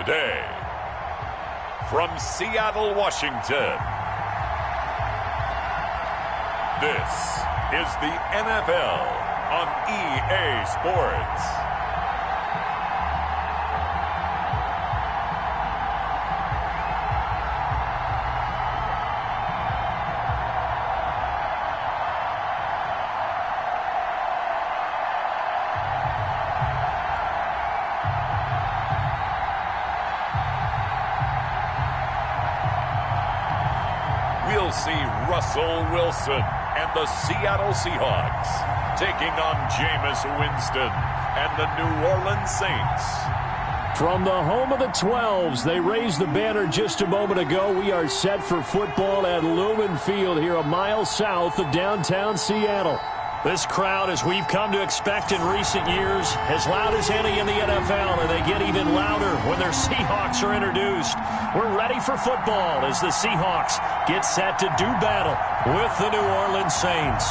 today, from Seattle, Washington, this is the NFL on EA Sports. We'll see Russell Wilson and the Seattle Seahawks taking on Jameis Winston and the New Orleans Saints. From the home of the 12s, they raised the banner just a moment ago. We are set for football at Lumen Field here a mile south of downtown Seattle. This crowd, as we've come to expect in recent years, as loud as any in the NFL, and they get even louder when their Seahawks are introduced. We're ready for football as the Seahawks get set to do battle with the New Orleans Saints.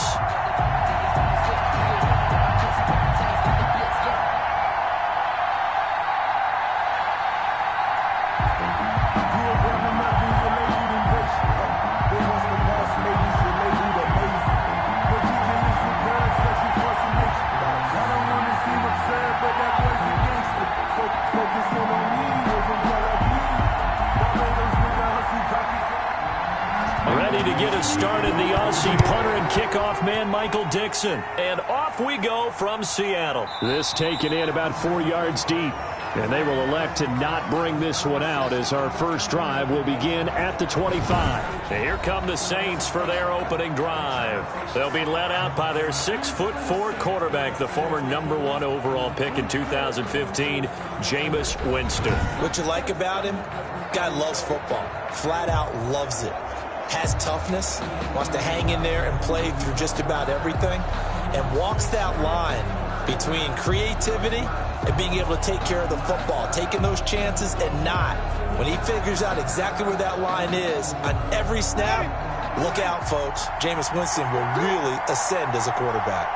Started the Aussie punter and kickoff man, Michael Dixon. And off we go from Seattle. This taken in about 4 yards deep. And they will elect to not bring this one out as our first drive will begin at the 25. And here come the Saints for their opening drive. They'll be led out by their 6'4" quarterback, the former #1 overall pick in 2015, Jameis Winston. What you like about him? Guy loves football. Flat out loves it. Has toughness, wants to hang in there and play through just about everything, and walks that line between creativity and being able to take care of the football, taking those chances and not. When he figures out exactly where that line is on every snap, look out, folks. Jameis Winston will really ascend as a quarterback.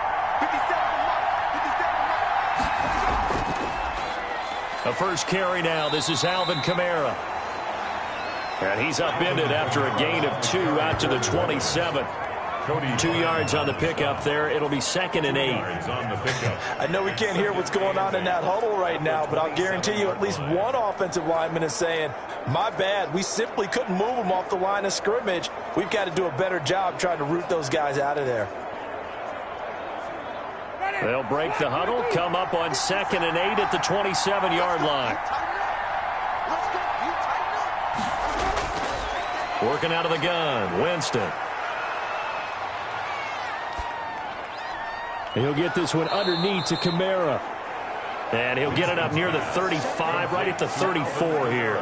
The first carry now. This is Alvin Kamara. And he's upended after a gain of 2 out to the 27. 2 yards on the pickup there. It'll be 2nd and 8. I know we can't hear what's going on in that huddle right now, but I'll guarantee you at least one offensive lineman is saying, my bad, we simply couldn't move them off the line of scrimmage. We've got to do a better job trying to root those guys out of there. They'll break the huddle, come up on 2nd and 8 at the 27-yard line. Working out of the gun, Winston. He'll get this one underneath to Kamara. And he'll get it up near the 35, right at the 34 here.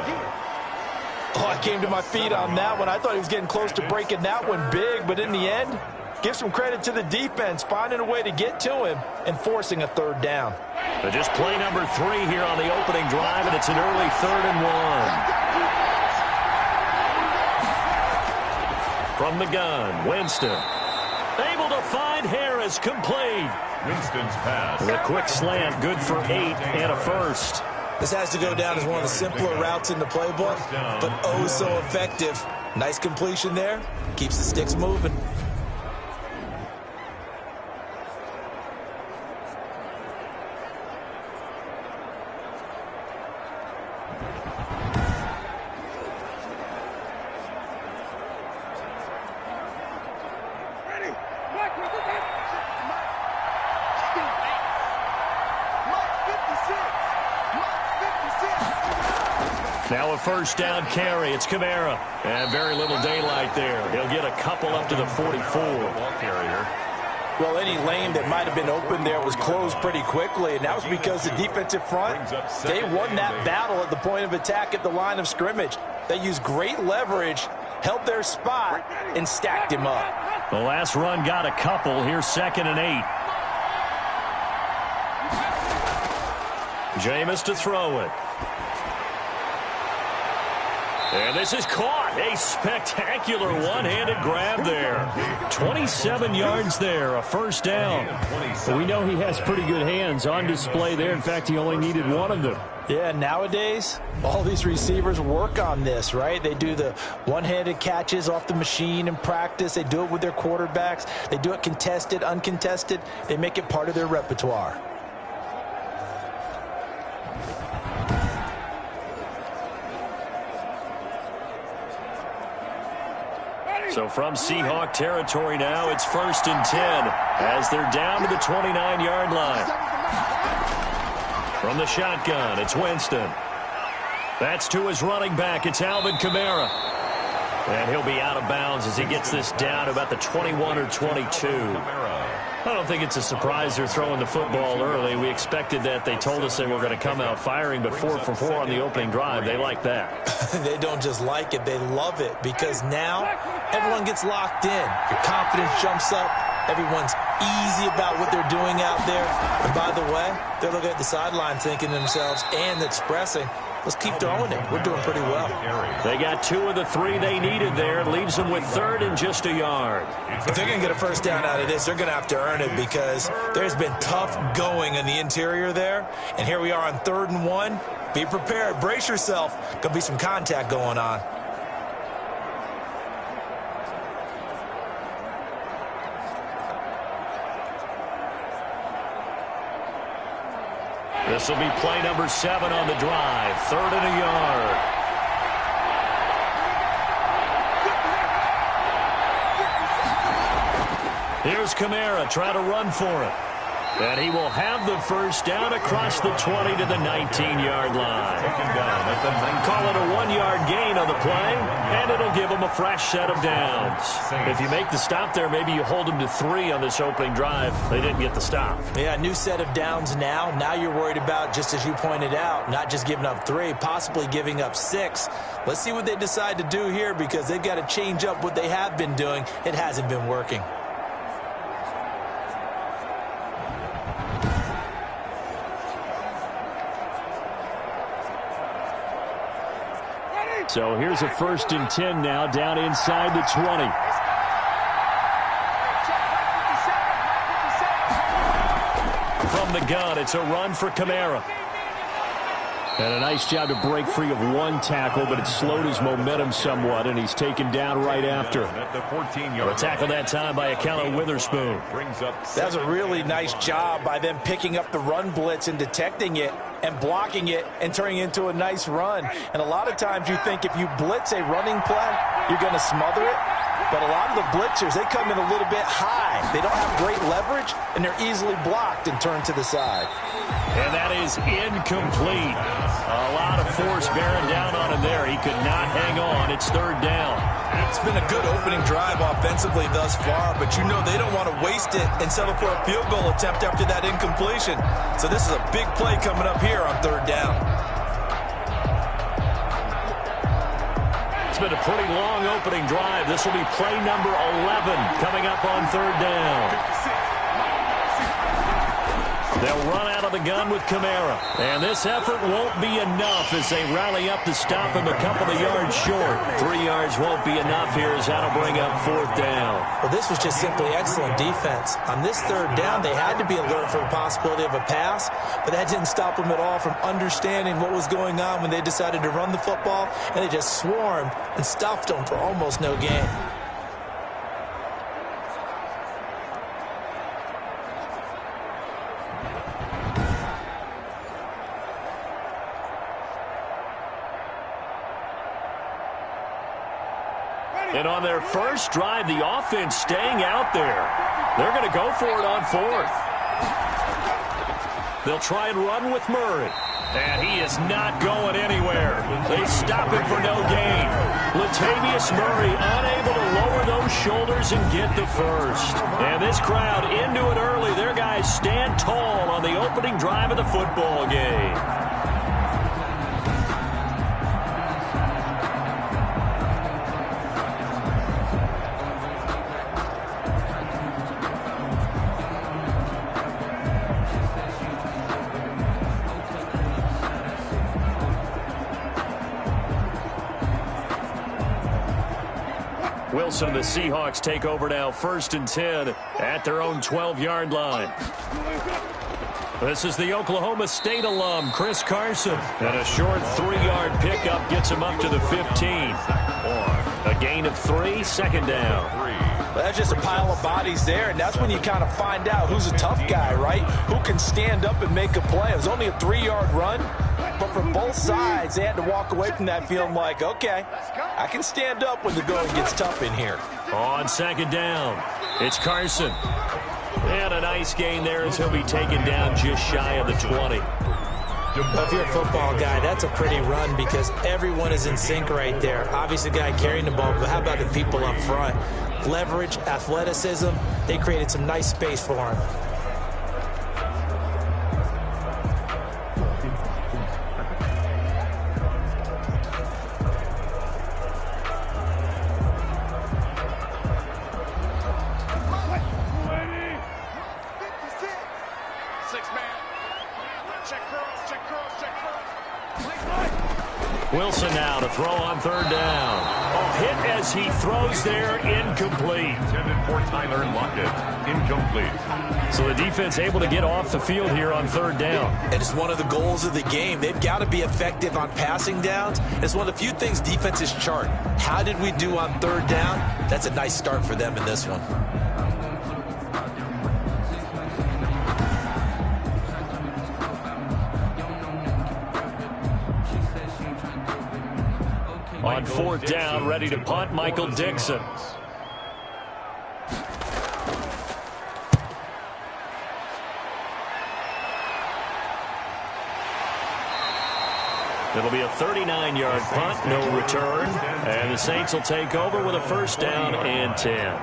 Oh, I came to my feet on that one. I thought he was getting close to breaking that one big, but in the end, give some credit to the defense, finding a way to get to him and forcing a 3rd down. But just play number 3 here on the opening drive, and it's an early 3rd and 1. From the gun, Winston. Able to find Harris, complete. Winston's pass. The quick slant, good for 8 and a first. This has to go down as one of the simpler routes in the playbook, but oh so effective. Nice completion there. Keeps the sticks moving. Now a first down carry. It's Kamara. And very little daylight there. He'll get a couple up to the 44. Well, any lane that might have been open there was closed pretty quickly, and that was because the defensive front, they won that battle at the point of attack at the line of scrimmage. They used great leverage, held their spot, and stacked him up. The last run got a couple. Here's 2nd and 8. Jameis to throw it. And this is caught. A spectacular one-handed grab there. 27 yards there, a first down. We know he has pretty good hands on display there. In fact, he only needed one of them. Yeah, nowadays, all these receivers work on this, right? They do the one-handed catches off the machine in practice. They do it with their quarterbacks. They do it contested, uncontested. They make it part of their repertoire. So from Seahawk territory now, it's 1st and 10 as they're down to the 29-yard line. From the shotgun, it's Winston. That's to his running back. It's Alvin Kamara. And he'll be out of bounds as he gets this down to about the 21 or 22. I don't think it's a surprise they're throwing the football early. We expected that. They told us they were going to come out firing, but 4 for 4 on the opening drive. They like that. They don't just like it, they love it, because now everyone gets locked in. Your confidence jumps up. Everyone's easy about what they're doing out there. And by the way, they're looking at the sideline thinking to themselves and expressing, let's keep throwing it. We're doing pretty well. They got 2 of the 3 they needed there. Leaves them with 3rd and just a yard. If they're going to get a first down out of this, they're going to have to earn it, because there's been tough going in the interior there. And here we are on 3rd and 1. Be prepared. Brace yourself. Going to be some contact going on. This will be play number 7 on the drive. 3rd and a yard. Here's Kamara trying to run for it. And he will have the first down across the 20 to the 19-yard line. Call it a 1-yard gain on the play, and it'll give him a fresh set of downs. If you make the stop there, maybe you hold him to 3 on this opening drive. They didn't get the stop. Yeah, new set of downs now. Now you're worried about, just as you pointed out, not just giving up 3, possibly giving up 6. Let's see what they decide to do here, because they've got to change up what they have been doing. It hasn't been working. So here's a 1st and 10 now, down inside the 20. From the gun, it's a run for Kamara. And a nice job to break free of 1 tackle, but it slowed his momentum somewhat, and he's taken down right after. A tackle that time by Akello Witherspoon. That's a really nice job by them picking up the run blitz and detecting it and blocking it and turning it into a nice run. And a lot of times you think if you blitz a running play, you're going to smother it. But a lot of the blitzers, they come in a little bit high. They don't have great leverage, and they're easily blocked and turned to the side. And that is incomplete. A lot of force bearing down on him there. He could not hang on. It's 3rd down. It's been a good opening drive offensively thus far, but you know they don't want to waste it and settle for a field goal attempt after that incompletion. So this is a big play coming up here on 3rd down. It's been a pretty long opening drive. This will be play number 11 coming up on 3rd down. They'll run out of the gun with Kamara. And this effort won't be enough as they rally up to stop him a couple of yards short. 3 yards won't be enough here as that'll bring up 4th down. Well, this was just simply excellent defense. On this 3rd down, they had to be alert for the possibility of a pass, but that didn't stop them at all from understanding what was going on when they decided to run the football, and they just swarmed and stuffed them for almost no gain. And on their first drive, the offense staying out there. They're going to go for it on 4th. They'll try and run with Murray. And he is not going anywhere. They stop him for no gain. Latavius Murray unable to lower those shoulders and get the first. And this crowd into it early. Their guys stand tall on the opening drive of the football game. Wilson, the Seahawks take over now, 1st and 10 at their own 12-yard line. This is the Oklahoma State alum, Chris Carson. And a short 3-yard pickup gets him up to the 15. A gain of 3, second down. Well, that's just a pile of bodies there, and that's when you kind of find out who's a tough guy, right? Who can stand up and make a play. It was only a 3-yard run, but for both sides, they had to walk away from that feeling like, okay, I can stand up when the going gets tough in here. On second down, it's Carson. And a nice gain there as he'll be taken down just shy of the 20. If you're a football guy, that's a pretty run because everyone is in sync right there. Obviously, the guy carrying the ball, but how about the people up front? Leverage, athleticism, they created some nice space for him. Wilson now to throw on third down. Hit as he throws there, incomplete. Intended for Tyler Lockett, incomplete. So the defense able to get off the field here on third down. And it's one of the goals of the game. They've got to be effective on passing downs. It's one of the few things defenses chart. How did we do on third down? That's a nice start for them in this one. On fourth down, ready to punt, Michael Dixon. It'll be a 39-yard punt, no return. And the Saints will take over with a first down and 10.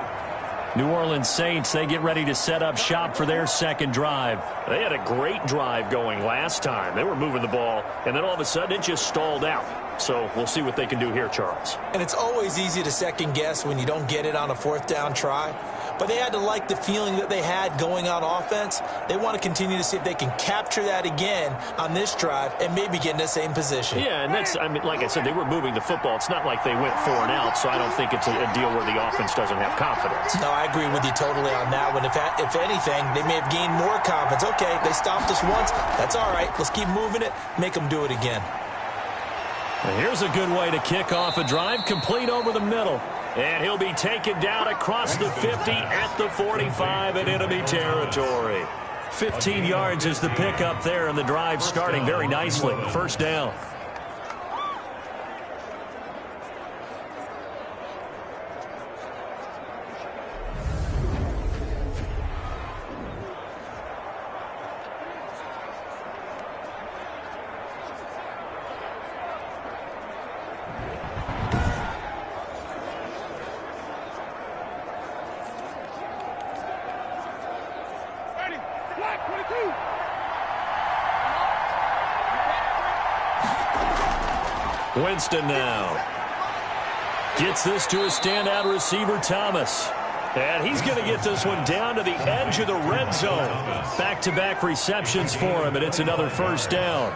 New Orleans Saints, they get ready to set up shop for their second drive. They had a great drive going last time. They were moving the ball, and then all of a sudden it just stalled out. So we'll see what they can do here, Charles. And it's always easy to second guess when you don't get it on a fourth down try. But they had to like the feeling that they had going on offense. They want to continue to see if they can capture that again on this drive and maybe get in the same position. Yeah, and that's, I mean, like I said, they were moving the football. It's not like they went 4 and out, so I don't think it's a deal where the offense doesn't have confidence. No, I agree with you totally on that one. If anything, they may have gained more confidence. Okay, they stopped us once. That's all right. Let's keep moving it. Make them do it again. And here's a good way to kick off a drive, complete over the middle. And he'll be taken down across the 50 at the 45 in enemy territory. 15 yards is the pickup there, and the drive starting very nicely. First down. Winston now gets this to a standout receiver, Thomas. And he's going to get this one down to the edge of the red zone. Back-to-back receptions for him, and it's another first down.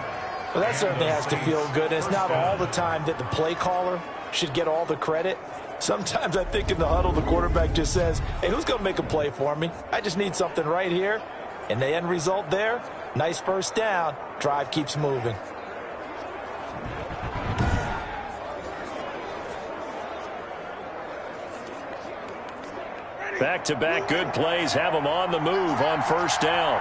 Well, that certainly has to feel good. It's not all the time that the play caller should get all the credit. Sometimes I think in the huddle, the quarterback just says, hey, who's going to make a play for me? I just need something right here. And the end result there, nice first down. Drive keeps moving. Back-to-back good plays have them on the move on first down.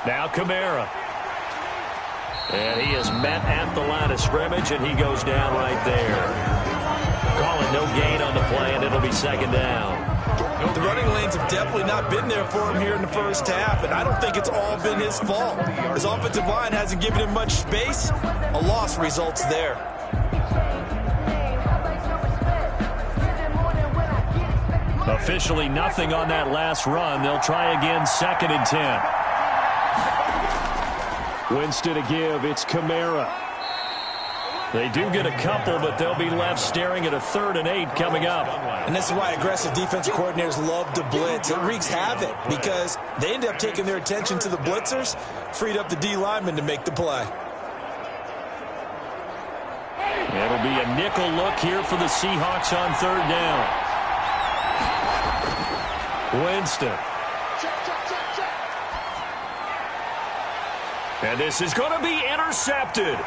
Now Kamara. And he is met at the line of scrimmage, and he goes down right there. Calling no gain on the play, and it'll be second down. The running lanes have definitely not been there for him here in the first half, and I don't think it's all been his fault. His offensive line hasn't given him much space. A loss results there. Officially nothing on that last run. They'll try again, second and 10. Winston to give. It's Kamara. They do get a couple, but they'll be left staring at a 3rd and 8 coming up. And this is why aggressive defensive coordinators love to blitz. It wreaks havoc because they end up taking their attention to the blitzers, freed up the D lineman to make the play. It'll be a nickel look here for the Seahawks on 3rd down. Winston. And this is going to be intercepted.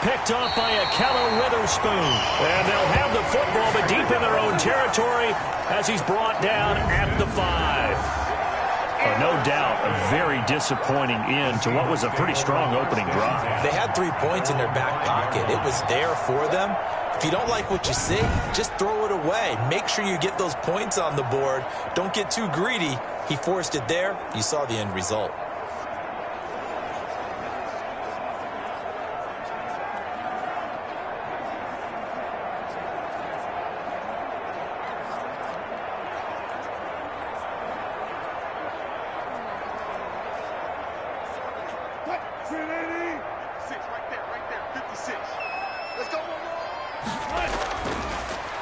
Picked off by Akella Witherspoon. And they'll have the football, but deep in their own territory as he's brought down at the 5. No doubt a very disappointing end to what was a pretty strong opening drive. They had 3 points in their back pocket. It was there for them. If you don't like what you see, just throw it away. Make sure you get those points on the board. Don't get too greedy. He forced it there. You saw the end result.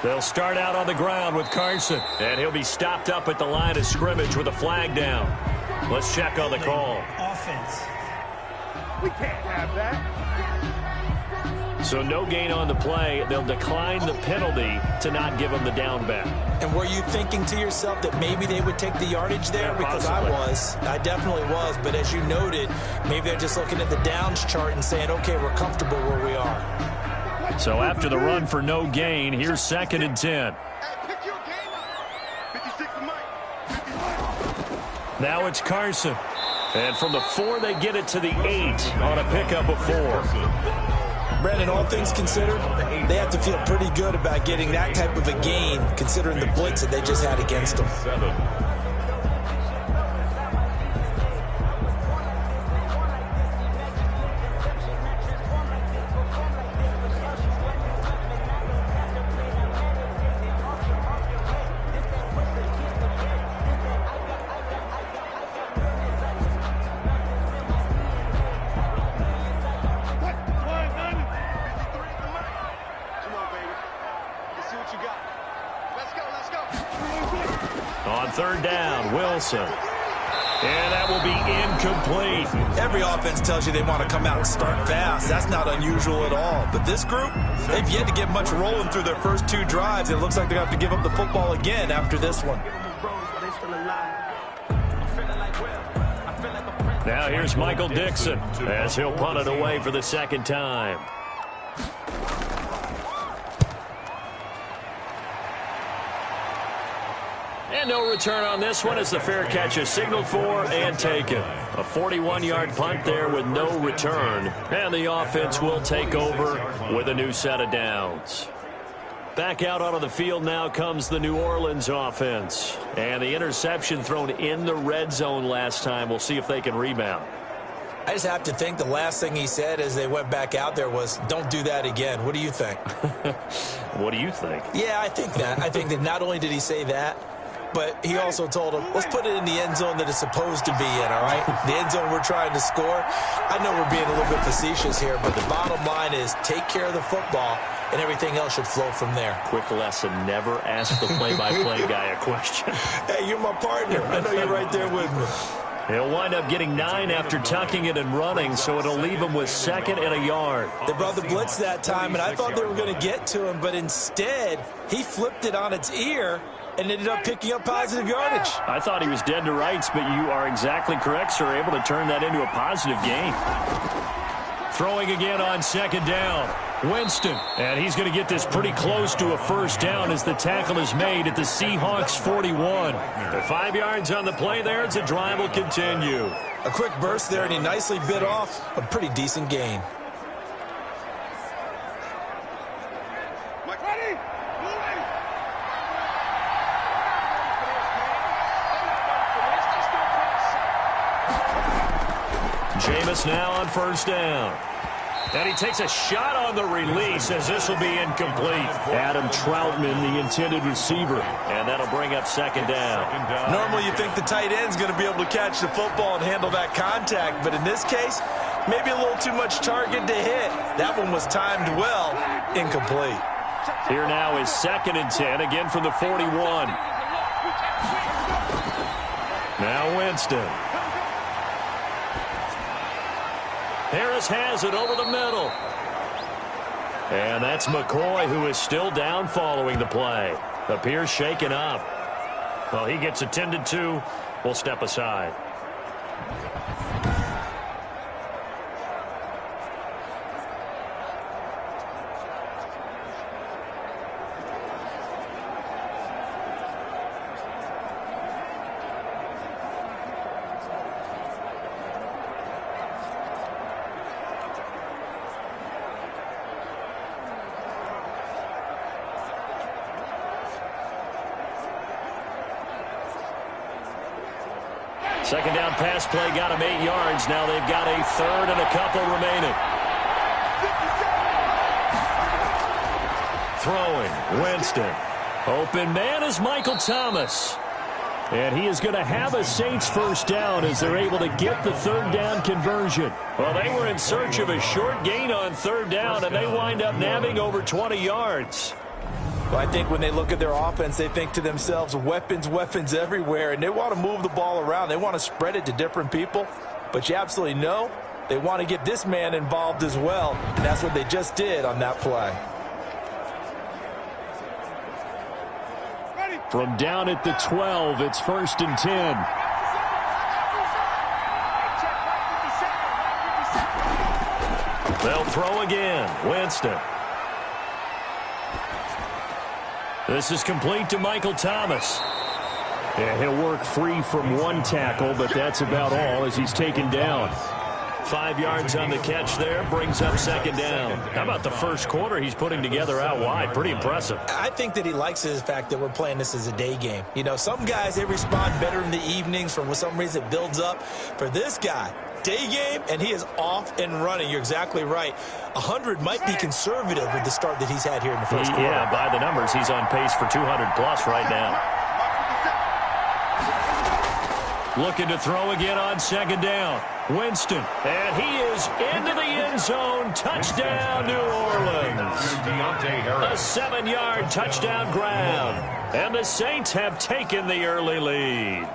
They'll start out on the ground with Carson, and he'll be stopped up at the line of scrimmage with a flag down. Let's check on the call. Offense. We can't have that. So no gain on the play. They'll decline the penalty to not give him the down back. And were you thinking to yourself that maybe they would take the yardage there? Yeah, because possibly. I definitely was. But as you noted, maybe they're just looking at the downs chart and saying, okay, we're comfortable where we are. So after the run for no gain, here's 2nd and 10. Now it's Carson. And from the 4, they get it to the 8 on a pickup of 4. Brandon, all things considered, they have to feel pretty good about getting that type of a gain, considering the blitz that they just had against them. On 3rd down, Wilson. And that will be incomplete. Every offense tells you they want to come out and start fast. That's not unusual at all. But this group, they've yet to get much rolling through their first 2 drives. It looks like they're going to have to give up the football again after this one. Now here's Michael Dixon as he'll punt it away for the 2nd time. And no return on this one as the fair catch is signaled for and taken. A 41-yard punt there with no return. And the offense will take over with a new set of downs. Back out onto the field now comes the New Orleans offense. And the interception thrown in the red zone last time. We'll see if they can rebound. I just have to think the last thing he said as they went back out there was, don't do that again. What do you think? What do you think? Yeah, I think that. I think that not only did he say that, but he also told him, let's put it in the end zone that it's supposed to be in, all right? The end zone we're trying to score. I know we're being a little bit facetious here, but the bottom line is take care of the football, and everything else should flow from there. Quick lesson, never ask the play-by-play guy a question. Hey, you're my partner. I know you're right there with me. He'll wind up getting 9 after tucking it and running, so it'll leave him with 2nd and a yard. They brought the blitz that time, and I thought they were going to get to him, but instead, he flipped it on its ear and ended up picking up positive yardage. I thought he was dead to rights, but you are exactly correct, sir. Able to turn that into a positive gain. Throwing again on 2nd down. Winston, and he's going to get this pretty close to a 1st down as the tackle is made at the Seahawks 41. The 5 yards on the play there as the drive will continue. A quick burst there, and he nicely bit off a pretty decent gain. Jameis now on 1st down. And he takes a shot on the release as this will be incomplete. Adam Troutman, the intended receiver. And that'll bring up 2nd down. Normally you think the tight end's going to be able to catch the football and handle that contact. But in this case, maybe a little too much target to hit. That one was timed well. Incomplete. Here now is 2nd and 10, again from the 41. Now Winston. Harris has it over the middle. And that's McCoy, who is still down following the play. Appears shaken up. Well, he gets attended to. We'll step aside. Second down pass play got him 8 yards. Now they've got a third and a couple remaining. Throwing, Winston. Open man is Michael Thomas. And he is going to have a Saints first down as they're able to get the third down conversion. Well, they were in search of a short gain on third down, and they wind up nabbing over 20 yards. Well, I think when they look at their offense, they think to themselves, weapons, weapons everywhere, and they want to move the ball around. They want to spread it to different people, but you absolutely know they want to get this man involved as well, and that's what they just did on that play. From down at the 12, it's 1st and 10. They'll throw again. Winston. This is complete to Michael Thomas. Yeah, he'll work free from one tackle, but that's about all as he's taken down. 5 yards on the catch there, brings up second down. How about the first quarter he's putting together out wide? Pretty impressive. I think that he likes the fact that we're playing this as a day game. You know, some guys, they respond better in the evenings. For some reason, it builds up. For this guy, day game, and he is off and running. You're exactly right. 100 might be conservative with the start that he's had here in the first quarter. Yeah, by the numbers, he's on pace for 200-plus right now. Looking to throw again on second down. Winston, and he is into the end zone. Touchdown, New Orleans. A 7-yard touchdown grab. And the Saints have taken the early lead.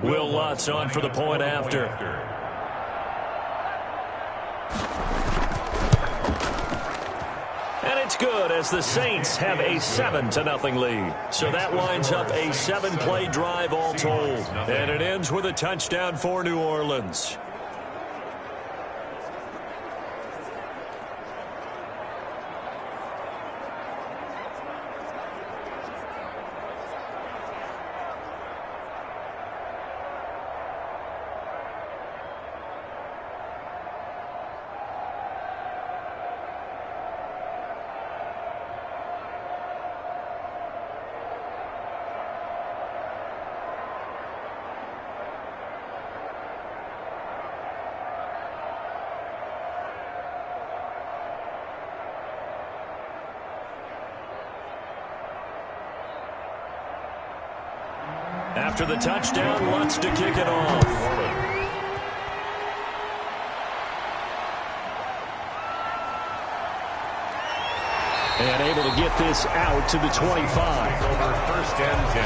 Will Lutz on for the point after. And it's good as the Saints have a 7-0 lead. So that winds up a 7-play drive all told. And it ends with a touchdown for New Orleans. After the touchdown, Lutz to kick it off. And able to get this out to the 25. Over 1st and 10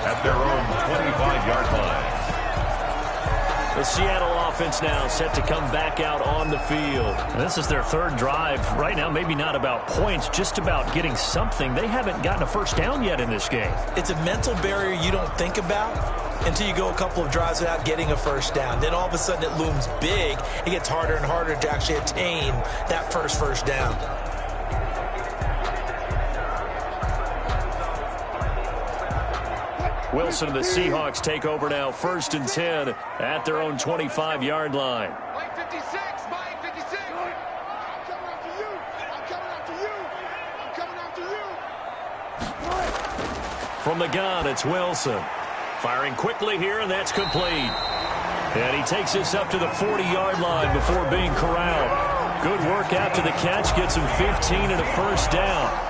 at their own 25-yard line. The Seattle offense now set to come back out on the field. And this is their third drive. Right now, maybe not about points, just about getting something. They haven't gotten a first down yet in this game. It's a mental barrier you don't think about until you go a couple of drives without getting a first down. Then all of a sudden it looms big. It gets harder and harder to actually attain that first down. Wilson and the Seahawks take over now, 1st and 10 at their own 25-yard line. Mike 56, Mike 56. I'm coming after you. I'm coming after you. I'm coming after you. From the gun, it's Wilson. Firing quickly here, and that's complete. And he takes this up to the 40-yard line before being corralled. Good work after the catch, gets him 15 and a first down.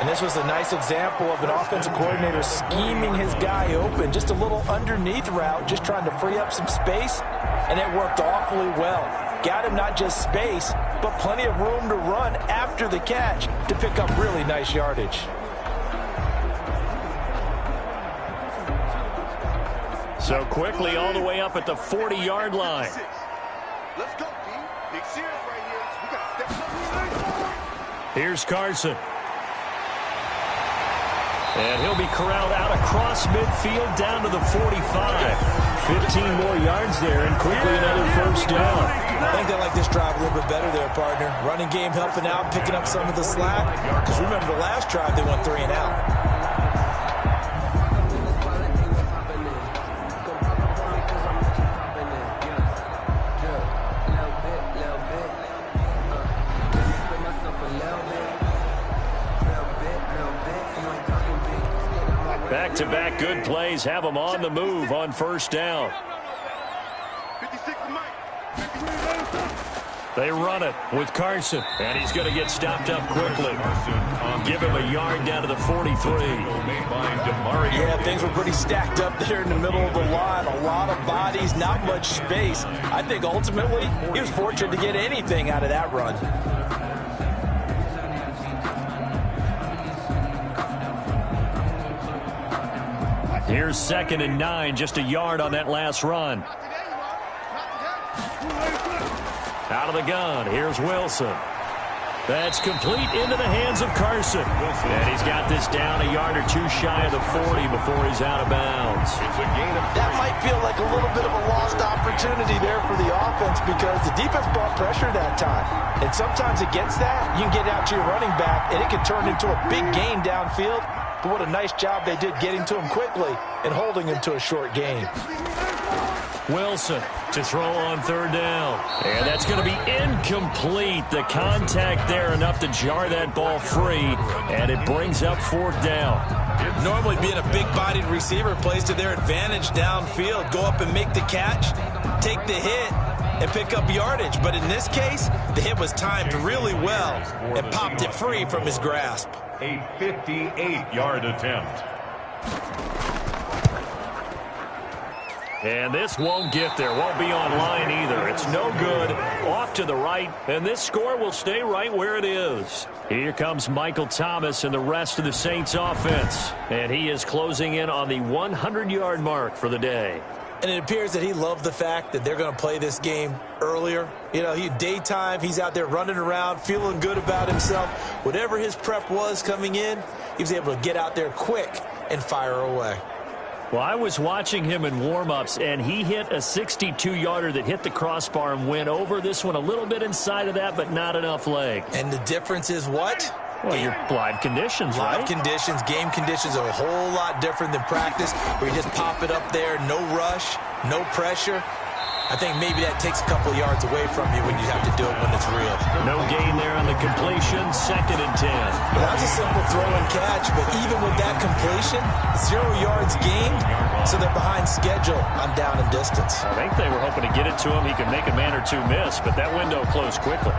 And this was a nice example of an offensive coordinator scheming his guy open. Just a little underneath route, just trying to free up some space, and it worked awfully well. got him not just space, but plenty of room to run after the catch to pick up really nice yardage. So quickly all the way up at the 40-yard line. Let's go, D. Big series right here. We got to step up. Here's Carson. And he'll be corralled out across midfield down to the 45. 15 more yards there and quickly another first down. I think they like this drive a little bit better there, partner. Running game helping out, picking up some of the slack. Because remember the last drive, they went 3 and out. Back-to-back good plays have them on the move on first down. 56 to Mike. They run it with Carson, and he's going to get stopped up quickly. Give him a yard down to the 43. Yeah, things were pretty stacked up there in the middle of the line. A lot of bodies, not much space. I think ultimately he was fortunate to get anything out of that run. Here's 2nd and 9, just a yard on that last run. Out of the gun, here's Wilson. That's complete into the hands of Carson. And he's got this down a yard or two shy of the 40 before he's out of bounds. That might feel like a little bit of a lost opportunity there for the offense because the defense brought pressure that time. And sometimes against that, you can get out to your running back, and it can turn into a big gain downfield. But what a nice job they did getting to him quickly and holding him to a short gain. Wilson to throw on 3rd down. And that's going to be incomplete. The contact there enough to jar that ball free. And it brings up 4th down. Normally being a big-bodied receiver plays to their advantage downfield. Go up and make the catch, take the hit, and pick up yardage. But in this case, the hit was timed really well and popped it free from his grasp. A 58-yard attempt. And this won't get there. Won't be on line either. It's no good. Off to the right. And this score will stay right where it is. Here comes Michael Thomas and the rest of the Saints offense. And he is closing in on the 100-yard mark for the day. And it appears that he loved the fact that they're going to play this game earlier. You know, daytime, he's out there running around, feeling good about himself. Whatever his prep was coming in, he was able to get out there quick and fire away. Well, I was watching him in warm-ups, and he hit a 62-yarder that hit the crossbar and went over. This one a little bit inside of that, but not enough leg. And the difference is what? Well, your live conditions, right? Live conditions, game conditions are a whole lot different than practice, where you just pop it up there, no rush, no pressure. I think maybe that takes a couple of yards away from you when you have to do it when it's real. No gain there on the completion, 2nd and 10. That was a simple throw and catch, but even with that completion, 0 yards gained, so they're behind schedule on down and distance. I think they were hoping to get it to him. He could make a man or two miss, but that window closed quickly.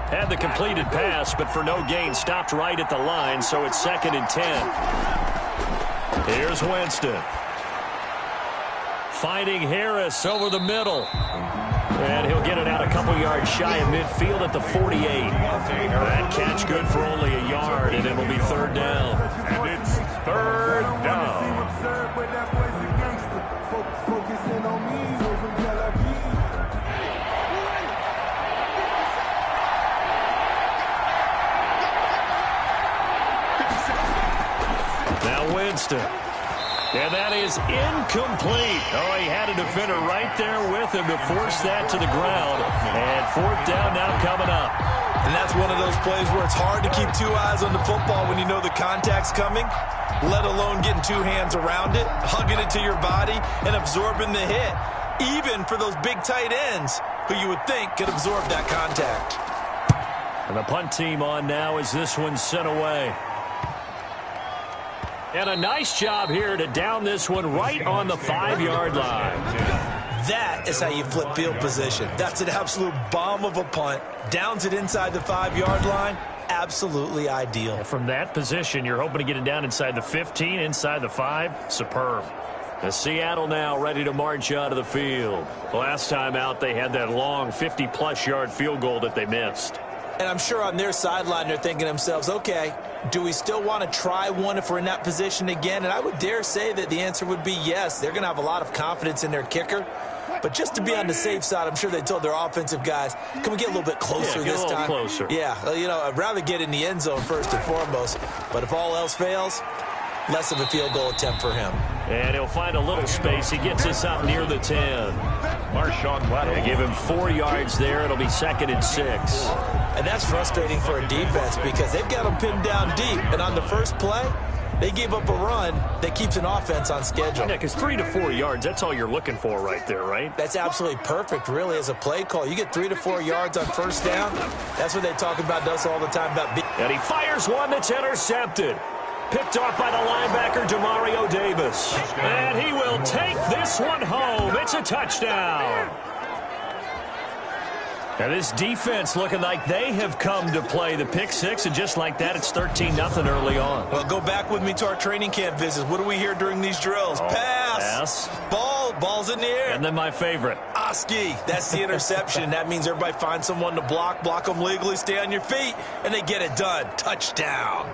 Had the completed pass, but for no gain, stopped right at the line, so it's 2nd and 10. Here's Winston. Finding Harris over the middle. And he'll get it out a couple yards shy of midfield at the 48. That catch good for only a yard, and it'll be 3rd down. And it's 3rd down. Now Winston. And that is incomplete. Oh, he had a defender right there with him to force that to the ground. And 4th down now coming up. And that's one of those plays where it's hard to keep 2 eyes on the football when you know the contact's coming, let alone getting 2 hands around it, hugging it to your body, and absorbing the hit. Even for those big tight ends who you would think could absorb that contact. And the punt team on now as this one's sent away. And a nice job here to down this one right on the 5-yard line. That is how you flip field position. That's an absolute bomb of a punt. Downs it inside the 5-yard line. Absolutely ideal. From that position, you're hoping to get it down inside the 15, inside the 5. Superb. The Seattle now ready to march out of the field. Last time out, they had that long 50-plus yard field goal that they missed. And I'm sure on their sideline, they're thinking to themselves, okay, do we still want to try one if we're in that position again? And I would dare say that the answer would be yes. They're going to have a lot of confidence in their kicker. But just to be on the safe side, I'm sure they told their offensive guys, can we get a little bit closer this time? Closer. Yeah, you know, I'd rather get in the end zone first and foremost. But if all else fails, less of a field goal attempt for him. And he'll find a little space. He gets us up near the 10. They give him 4 yards there. It'll be 2nd and 6. And that's frustrating for a defense because they've got them pinned down deep. And on the first play, they gave up a run that keeps an offense on schedule. Yeah, because 3 to 4 yards, that's all you're looking for right there, right? That's absolutely perfect, really, as a play call. You get 3 to 4 yards on first down. That's what they talk about us all the time. And he fires one that's intercepted. Picked off by the linebacker, Demario Davis. And he will take this one home. It's a touchdown. Now this defense looking like they have come to play the pick six, and just like that, it's 13-0 early on. Well, go back with me to our training camp visits. What do we hear during these drills? Pass. Ball's in the air. And then my favorite. Oski. That's the interception. That means everybody find someone to block them legally, stay on your feet, and they get it done. Touchdown.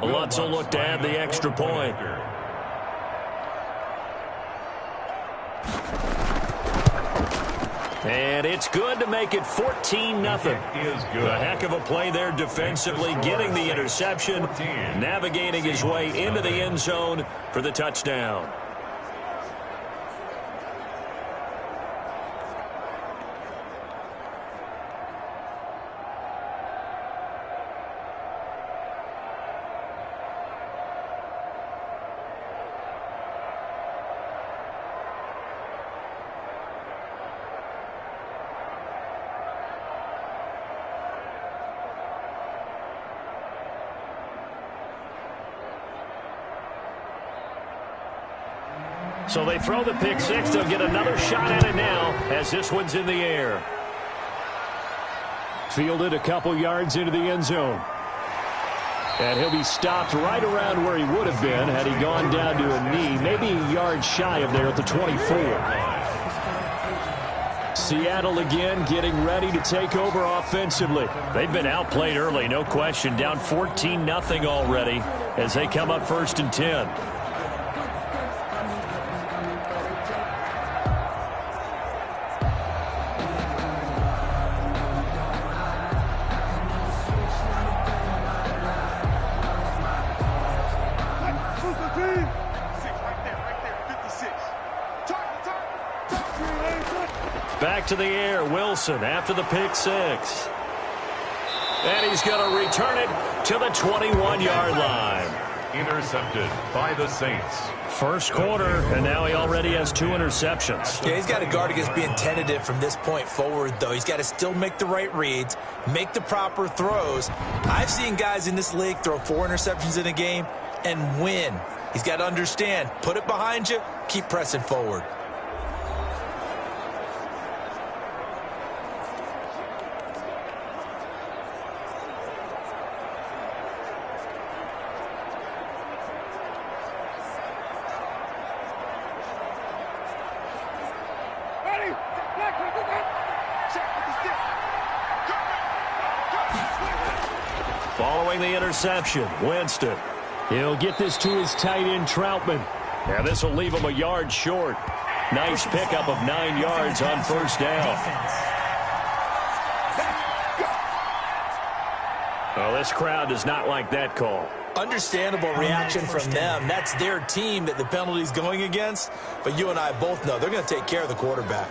Lutz will look to add the extra point. And it's good to make it 14-0. A heck of a play there defensively, getting the interception, navigating his way into the end zone for the touchdown. So they throw the pick six. They'll get another shot at it now as this one's in the air. Fielded a couple yards into the end zone. And he'll be stopped right around where he would have been had he gone down to a knee, maybe a yard shy of there at the 24. Seattle again getting ready to take over offensively. They've been outplayed early, no question. Down 14-0 already as they come up 1st and 10. Back to the air, Wilson after the pick six. And he's going to return it to the 21-yard line. Intercepted by the Saints. First quarter, and now he already has 2 interceptions. Yeah, he's got to guard against being tentative from this point forward, though. He's got to still make the right reads, make the proper throws. I've seen guys in this league throw 4 interceptions in a game and win. He's got to understand, put it behind you, keep pressing forward. Following the interception, Winston. He'll get this to his tight end, Troutman. Now this will leave him a yard short. Nice pickup of 9 yards on first down. Well, this crowd does not like that call. Understandable reaction from them. That's their team that the penalty's going against. But you and I both know they're going to take care of the quarterback.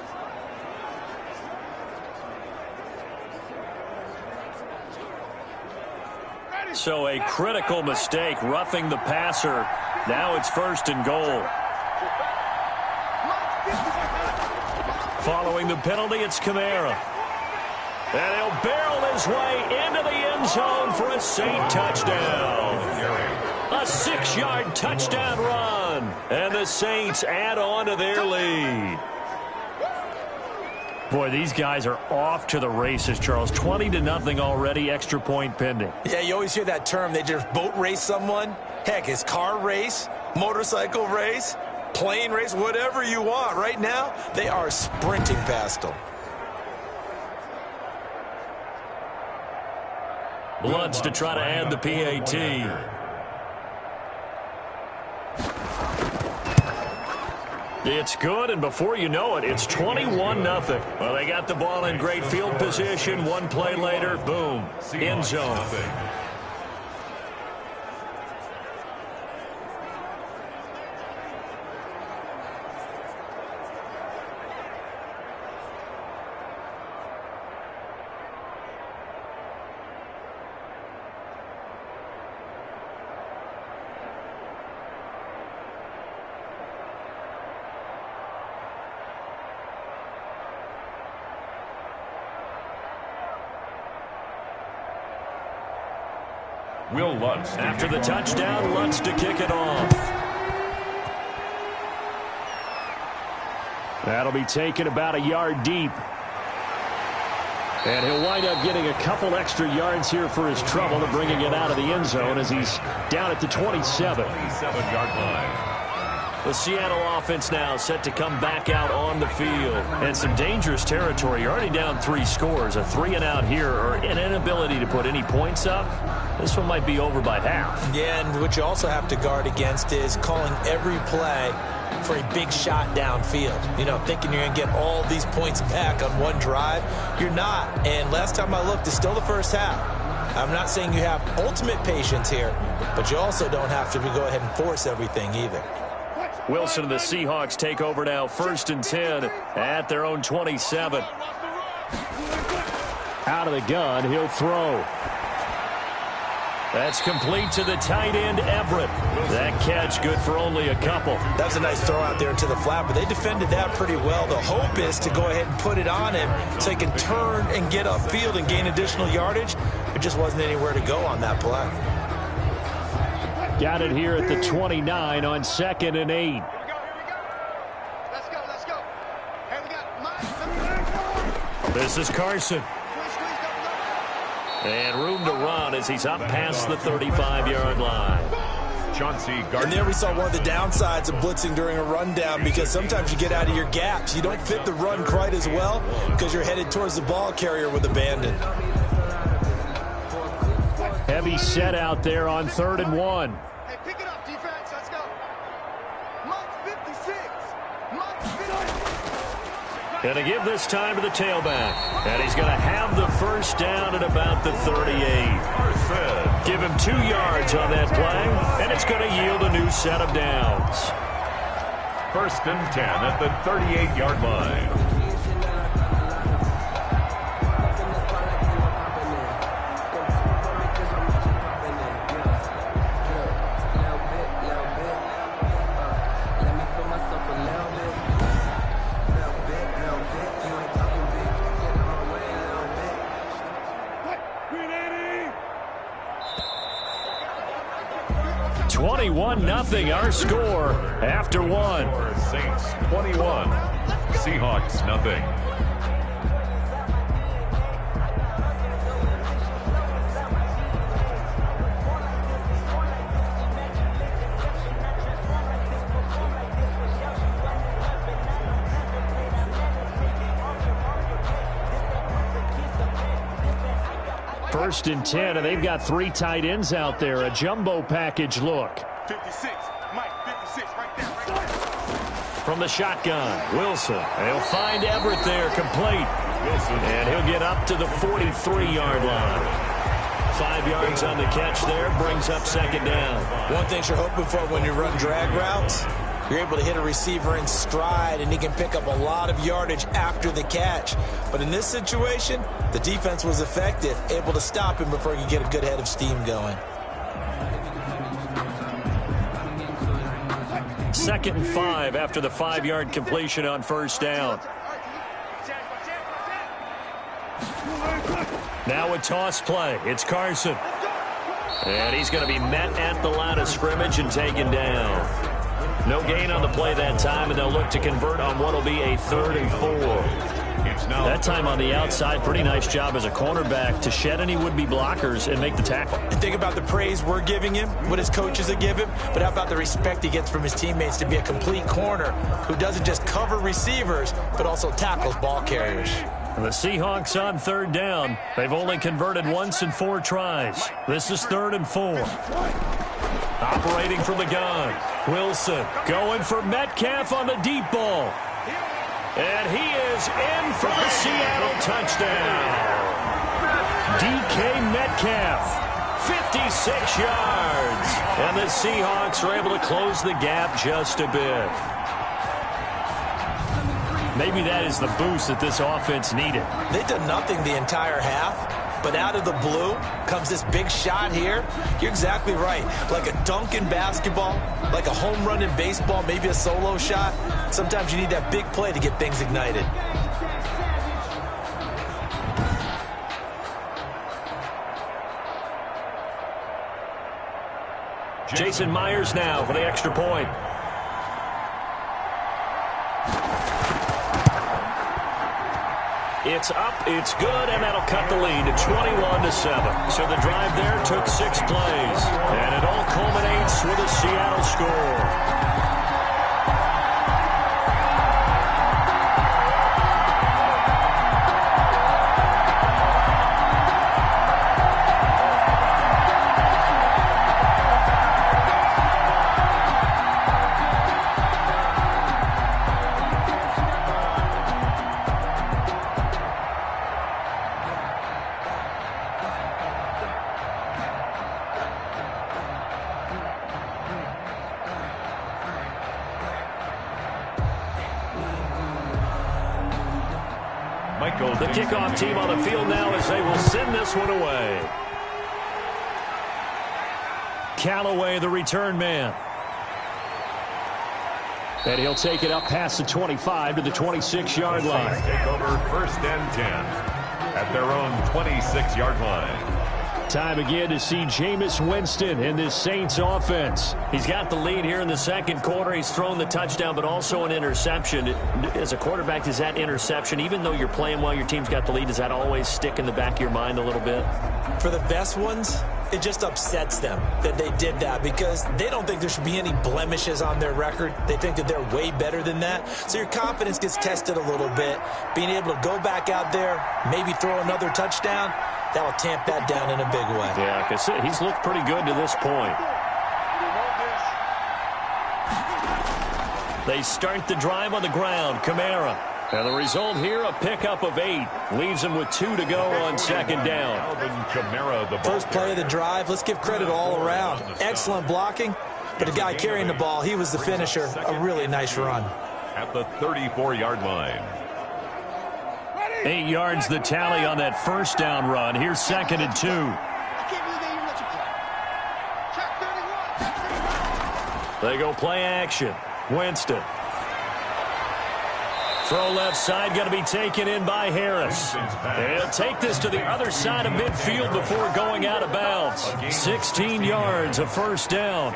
So a critical mistake, roughing the passer. Now it's 1st and goal. Following the penalty, it's Kamara. And he'll barrel his way into the end zone for a Saint touchdown. A 6-yard touchdown run. And the Saints add on to their lead. Boy, these guys are off to the races, Charles. 20-0 already, extra point pending. Yeah, you always hear that term. They just boat race someone. Heck, it's car race, motorcycle race, plane race, whatever you want. Right now, they are sprinting past them. Bloods to try to add the PAT. It's good, and before you know it, it's 21-0. Well, they got the ball in great field position. One play later, boom, end zone. Will Lutz. After the touchdown, Lutz to kick it off. That'll be taken about a yard deep. And he'll wind up getting a couple extra yards here for his trouble and bringing it out of the end zone as he's down at the 27. 27-yard line. The Seattle offense now set to come back out on the field. And some dangerous territory. You're already down 3 scores. A 3-and-out here or an inability to put any points up. This one might be over by half. Yeah, and what you also have to guard against is calling every play for a big shot downfield. You know, thinking you're going to get all these points back on one drive. You're not. And last time I looked, it's still the first half. I'm not saying you have ultimate patience here, but you also don't have to go ahead and force everything either. Wilson and the Seahawks take over now, 1st and 10 at their own 27. Out of the gun, he'll throw. That's complete to the tight end, Everett. That catch good for only a couple. That was a nice throw out there into the flat, but they defended that pretty well. The hope is to go ahead and put it on him so he can turn and get upfield and gain additional yardage. There just wasn't anywhere to go on that play. Got it here at the 29 on 2nd and 8. Here we go. Let's go. Hey, we got Mike. This is Carson. And room to run as he's up past the 35-yard line. And there we saw one of the downsides of blitzing during a rundown, because sometimes you get out of your gaps. You don't fit the run quite as well because you're headed towards the ball carrier with abandon. Heavy set out there on 3rd and 1. Hey, pick it up, defense. Let's go. Mike 56. Mike 56. Going to give this time to the tailback. And he's going to have the first down at about the 38. Give him 2 yards on that play, and it's going to yield a new set of downs. 1st and 10 at the 38-yard line. Nothing our score after 1. Saints 21, Seahawks nothing. First and 10, and they've got 3 tight ends out there. A jumbo package look. 56. Mike 56 right there. From the shotgun, Wilson. They'll find Everett there, complete. And he'll get up to the 43-yard line. 5 yards on the catch there, brings up 2nd down. One thing you're hoping for when you run drag routes, you're able to hit a receiver in stride, and he can pick up a lot of yardage after the catch. But in this situation, the defense was effective, able to stop him before he could get a good head of steam going. 2nd and 5 after the 5-yard completion on 1st down. Now a toss play. It's Carson. And he's going to be met at the line of scrimmage and taken down. No gain on the play that time, and they'll look to convert on what will be a 3rd and 4. That time on the outside, pretty nice job as a cornerback to shed any would-be blockers and make the tackle. And think about the praise we're giving him, what his coaches have given him, but how about the respect he gets from his teammates to be a complete corner who doesn't just cover receivers, but also tackles ball carriers. The Seahawks on 3rd down. They've only converted once in 4 tries. This is 3rd and 4. Operating from the gun. Wilson going for Metcalf on the deep ball. And he is in for the Seattle touchdown. DK Metcalf, 56 yards. And the Seahawks are able to close the gap just a bit. Maybe that is the boost that this offense needed. They've done nothing the entire half, but out of the blue comes this big shot here. You're exactly right. Like a dunk in basketball, like a home run in baseball, maybe a solo shot. Sometimes you need that big play to get things ignited. Jason Myers now for the extra point. It's up, it's good, and that'll cut the lead to 21-7. So the drive there took 6 plays, and it all culminates with a Seattle score. The kickoff team on the field now as they will send this one away. Callaway, the return man. And he'll take it up past the 25 to the 26-yard line. Take over 1st and 10 at their own 26-yard line. Time again to see Jameis Winston in this Saints offense. He's got the lead here in the 2nd quarter. He's thrown the touchdown, but also an interception. As a quarterback, does that interception, even though you're playing well, your team's got the lead, does that always stick in the back of your mind a little bit? For the best ones, it just upsets them that they did that because they don't think there should be any blemishes on their record. They think that they're way better than that. So your confidence gets tested a little bit. Being able to go back out there, maybe throw another touchdown, that will tamp that down in a big way. Yeah, because he's looked pretty good to this point. They start the drive on the ground. Kamara. And the result here, a pickup of 8. Leaves him with 2 to go on 2nd down. First play of the drive, let's give credit all around. Excellent blocking, but the guy carrying the ball, he was the finisher. A really nice run. At the 34-yard line. 8 yards the tally on that 1st down run. Here's 2nd and 2. They go play action. Winston. Throw left side, going to be taken in by Harris. He'll take this to the other side of midfield before going out of bounds. 16 yards, a 1st down.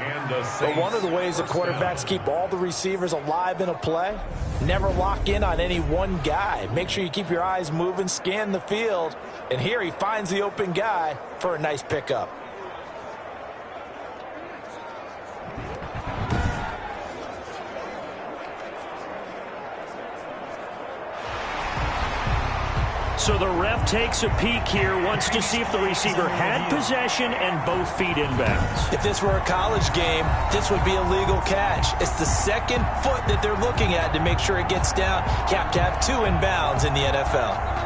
But one of the ways the quarterbacks keep all the receivers alive in a play, never lock in on any one guy. Make sure you keep your eyes moving, scan the field. And here he finds the open guy for a nice pickup. So the ref takes a peek here, wants to see if the receiver had possession and both feet inbounds. If this were a college game, this would be a legal catch. It's the 2nd foot that they're looking at to make sure it gets down. You have to have 2 inbounds in the NFL.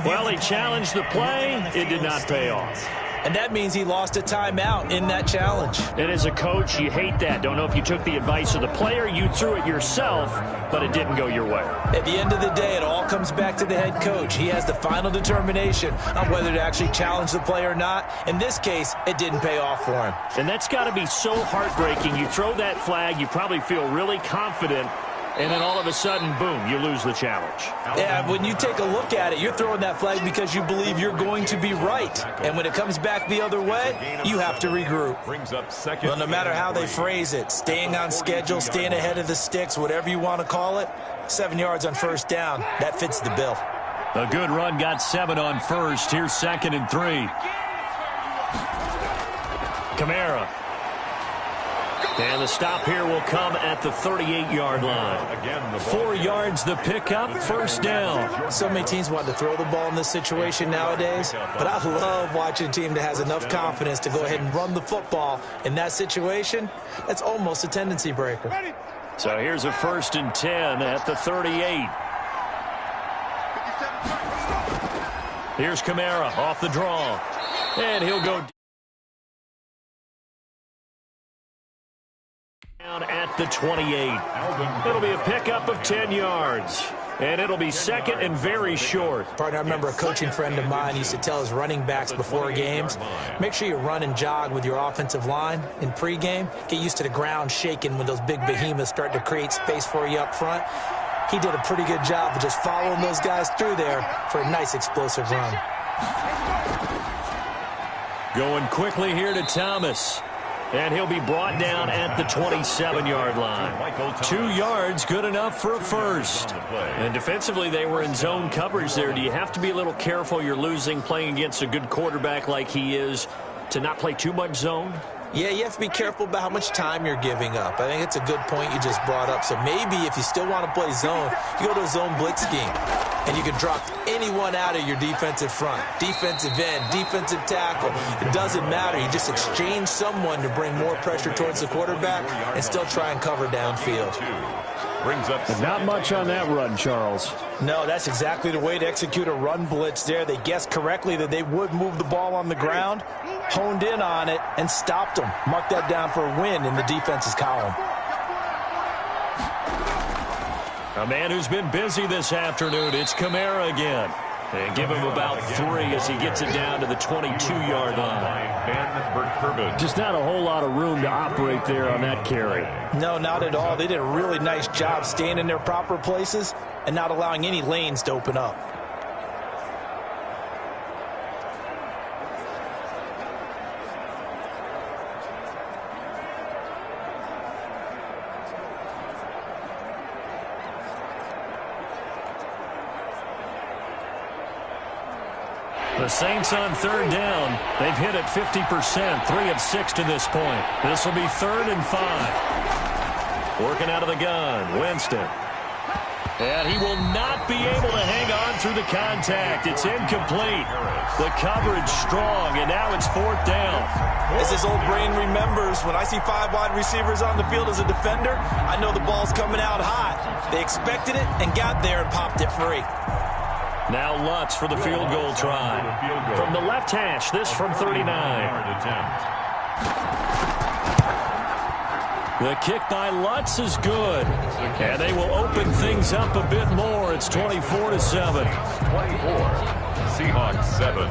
Well, he challenged the play. It did not pay off. and that means he lost a timeout in that challenge. And as a coach, you hate that. Don't know if you took the advice of the player, you threw it yourself, but it didn't go your way. At the end of the day, it all comes back to the head coach. He has the final determination on whether to actually challenge the play or not. In this case, it didn't pay off for him. And that's got to be so heartbreaking. You throw that flag, you probably feel really confident, and then all of a sudden, boom, you lose the challenge. Yeah, when you take a look at it, you're throwing that flag because you believe you're going to be right. And when it comes back the other way, you have to regroup. Well, no matter how they phrase it, staying on schedule, staying ahead of the sticks, whatever you want to call it, 7 yards on first down, that fits the bill. A good run got 7 on first. Here's 2nd and 3. Kamara. And the stop here will come at the 38-yard line. 4 yards the pickup, first down. So many teams want to throw the ball in this situation nowadays, but I love watching a team that has enough confidence to go ahead and run the football. In that situation, that's almost a tendency breaker. So here's a 1st and 10 at the 38. Here's Kamara off the draw. And he'll go down at the 28. It'll be a pickup of 10 yards. And it'll be 2nd and very short. Partner, I remember a coaching friend of mine used to tell his running backs before games, make sure you run and jog with your offensive line in pregame. Get used to the ground shaking when those big behemoths start to create space for you up front. He did a pretty good job of just following those guys through there for a nice explosive run. Going quickly here to Thomas. And he'll be brought down at the 27-yard line. 2 yards, good enough for a first. And defensively, they were in zone coverage there. Do you have to be a little careful? You're losing playing against a good quarterback like he is to not play too much zone? Yeah, you have to be careful about how much time you're giving up. I think it's a good point you just brought up. So maybe if you still want to play zone, you go to a zone blitz scheme. And you can drop anyone out of your defensive front. Defensive end, defensive tackle. It doesn't matter. You just exchange someone to bring more pressure towards the quarterback and still try and cover downfield. Not much on that run, Charles. No, that's exactly the way to execute a run blitz there. They guessed correctly that they would move the ball on the ground, honed in on it, and stopped them. Mark that down for a win in the defense's column. A man who's been busy this afternoon, it's Kamara again. And give him about 3 as he gets it down to the 22-yard line. Just not a whole lot of room to operate there on that carry. No, not at all. They did a really nice job staying in their proper places and not allowing any lanes to open up. The Saints on 3rd down. They've hit it 50%, 3 of 6 to this point. This will be 3rd and 5. Working out of the gun, Winston. And he will not be able to hang on through the contact. It's incomplete. The coverage strong, and now it's 4th down. As his old brain remembers, when I see 5 wide receivers on the field as a defender, I know the ball's coming out hot. They expected it and got there and popped it free. Now Lutz for the field goal try. From the left hash, this from 39. The kick by Lutz is good. And they will open things up a bit more. It's 24-7. 24. Seahawks 7.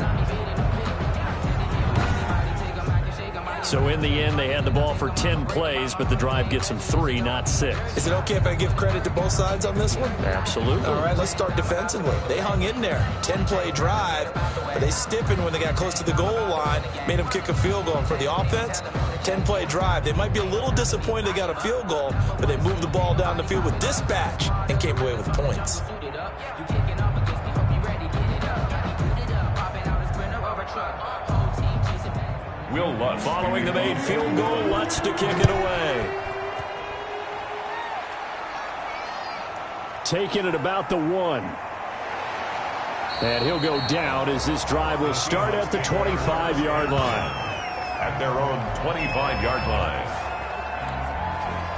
So in the end, they had the ball for 10 plays, but the drive gets them 3, not 6. Is it okay if I give credit to both sides on this one? Absolutely. All right, let's start defensively. They hung in there. 10-play drive, but they stiffened when they got close to the goal line, made them kick a field goal. And for the offense, 10-play drive. They might be a little disappointed they got a field goal, but they moved the ball down the field with dispatch and came away with points. Will Lutz. Following the made field goal, Lutz to kick it away. Taking it about the 1. And he'll go down as this drive will start at the 25-yard line. At their own 25-yard line.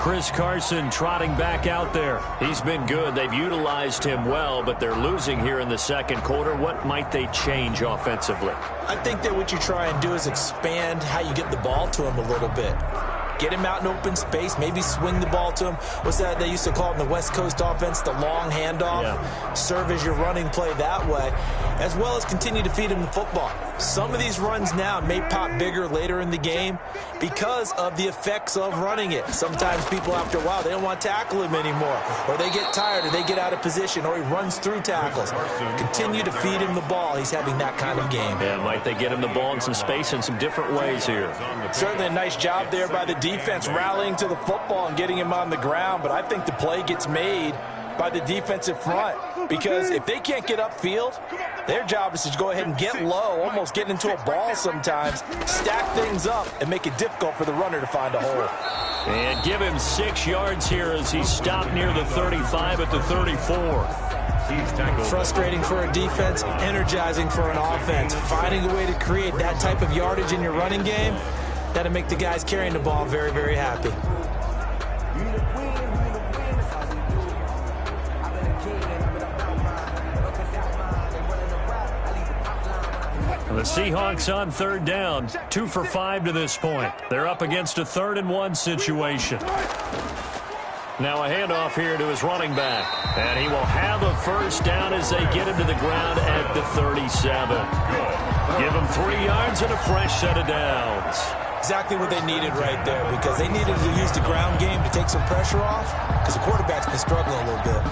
Chris Carson trotting back out there. He's been good. They've utilized him well, but they're losing here in the second quarter. What might they change offensively? I think that what you try and do is expand how you get the ball to him a little bit. Get him out in open space, maybe swing the ball to him. What's that they used to call it in the West Coast offense, the long handoff? Yeah. Serve as your running play that way, as well as continue to feed him the football. Some of these runs now may pop bigger later in the game because of the effects of running it. Sometimes people, after a while, they don't want to tackle him anymore, or they get tired, or they get out of position, or he runs through tackles. Continue to feed him the ball. He's having that kind of game. Yeah, might they get him the ball in some space in some different ways here? Certainly a nice job there by the defense rallying to the football and getting him on the ground, but I think the play gets made by the defensive front, because if they can't get upfield, their job is to go ahead and get low, almost get into a ball sometimes, stack things up, and make it difficult for the runner to find a hole. And give him 6 yards here as he stopped near the 35 at the 34. Frustrating for a defense, energizing for an offense. Finding a way to create that type of yardage in your running game, that'll make the guys carrying the ball very, very happy. The Seahawks on third down, 2 for 5 to this point. They're up against a 3rd and 1 situation. Now a handoff here to his running back. And he will have a first down as they get him to the ground at the 37. Give him 3 yards and a fresh set of downs. Exactly what they needed right there, because they needed to use the ground game to take some pressure off, because the quarterback's been struggling a little bit.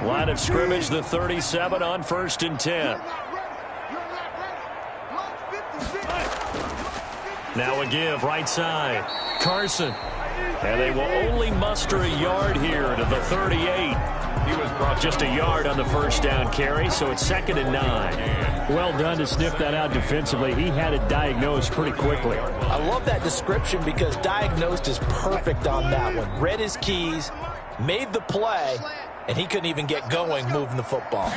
Line of scrimmage, the 37 on 1st and 10. Now a give, right side. Carson. And they will only muster a yard here to the 38. He was brought just a yard on the first down carry, so it's 2nd and 9. Well done to sniff that out defensively. He had it diagnosed pretty quickly. I love that description, because diagnosed is perfect on that one. Read his keys, made the play, and he couldn't even get going moving the football.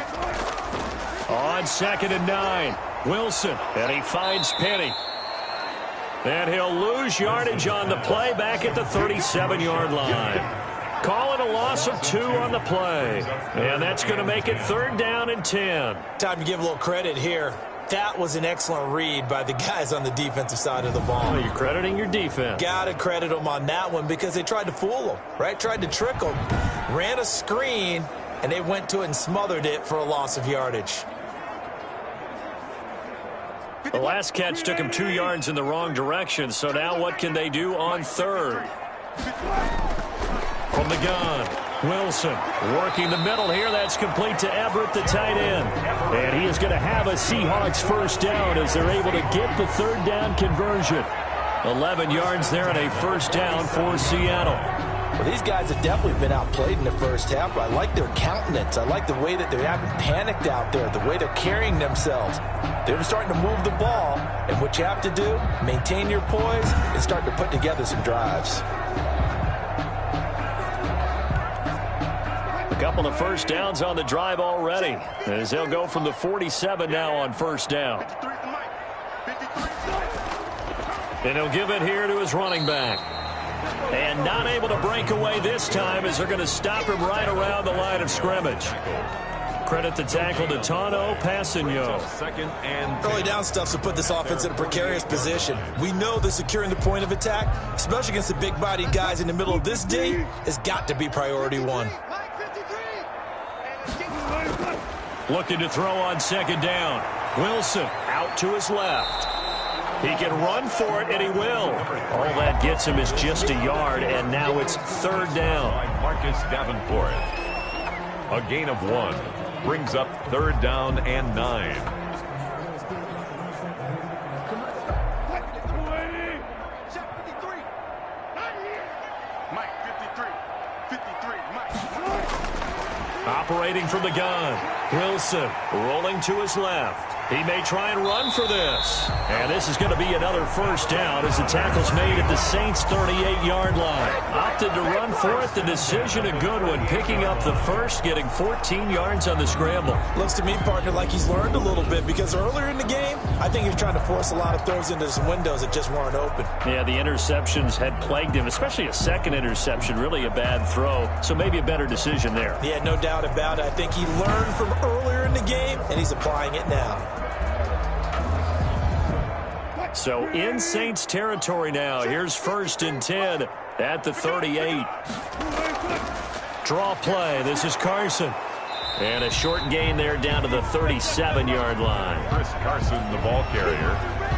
On 2nd and 9, Wilson, and he finds Penny. And he'll lose yardage on the play back at the 37-yard line. Calling a loss of 2 on the play. And that's going to make it 3rd down and 10. Time to give a little credit here. That was an excellent read by the guys on the defensive side of the ball. Oh, you're crediting your defense. Got to credit them on that one, because they tried to fool them, right? Tried to trick them. Ran a screen, and they went to it and smothered it for a loss of yardage. The last catch took him 2 yards in the wrong direction, so now what can they do on 3rd? From the gun, Wilson working the middle here. That's complete to Everett, the tight end. And he is going to have a Seahawks first down as they're able to get the 3rd down conversion. 11 yards there and a first down for Seattle. Well, these guys have definitely been outplayed in the first half, but I like their countenance. I like the way that they haven't panicked out there, the way they're carrying themselves. They're starting to move the ball, and what you have to do, maintain your poise and start to put together some drives. A couple of first downs on the drive already, as they'll go from the 47 now on first down. And he'll give it here to his running back. And not able to break away this time, as they're going to stop him right around the line of scrimmage. Credit the tackle to Tano Passigno. Early down stuff to put this offense in a precarious position. We know that securing the point of attack, especially against the big-bodied guys in the middle of this D, has got to be priority 1. Looking to throw on 2nd down. Wilson out to his left. He can run for it, and he will. All that gets him is just a yard, and now it's 3rd down. Marcus Davenport. A gain of 1 brings up 3rd down and 9. Operating from the gun. Wilson rolling to his left. He may try and run for this. And this is going to be another first down as the tackle's made at the Saints' 38-yard line. Opted to run for it. The decision a good one. Picking up the first, getting 14 yards on the scramble. Looks to me, partner, like he's learned a little bit because earlier in the game, I think he was trying to force a lot of throws into some windows that just weren't open. Yeah, the interceptions had plagued him, especially a second interception, really a bad throw. So maybe a better decision there. Yeah, no doubt about it. I think he learned from earlier in the game, and he's applying it now. So in Saints territory now. Here's 1st and 10 at the 38. Draw play. This is Carson. And a short gain there down to the 37-yard line. Chris Carson, the ball carrier.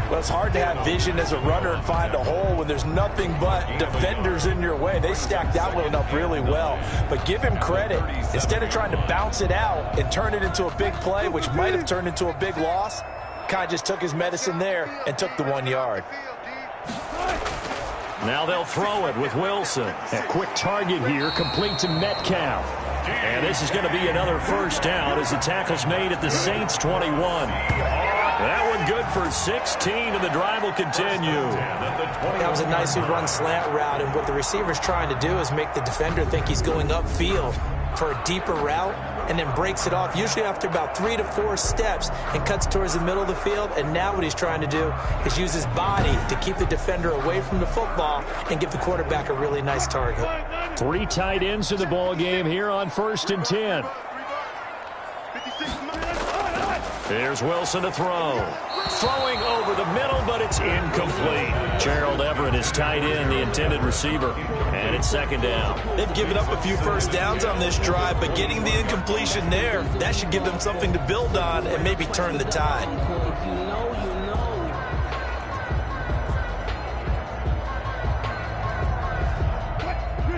Well, it's hard to have vision as a runner and find a hole when there's nothing but defenders in your way. They stacked that one up really well. But give him credit. Instead of trying to bounce it out and turn it into a big play, which might have turned into a big loss, kind of just took his medicine there and took the 1 yard. Now they'll throw it with Wilson. A quick target here, complete to Metcalf. And this is going to be another first down as the tackle's made at the Saints' 21. That one good for 16, and the drive will continue. That was a nicely run slant route, and what the receiver's trying to do is make the defender think he's going upfield for a deeper route, and then breaks it off, usually after about 3 to 4 steps, and cuts towards the middle of the field. And now what he's trying to do is use his body to keep the defender away from the football and give the quarterback a really nice target. 3 tight ends in the ball game here on 1st and 10. Here's Wilson to throw. Throwing over the middle, but it's incomplete. Gerald Everett is tight end, the intended receiver. And it's 2nd down. They've given up a few first downs on this drive, but getting the incompletion there, that should give them something to build on and maybe turn the tide.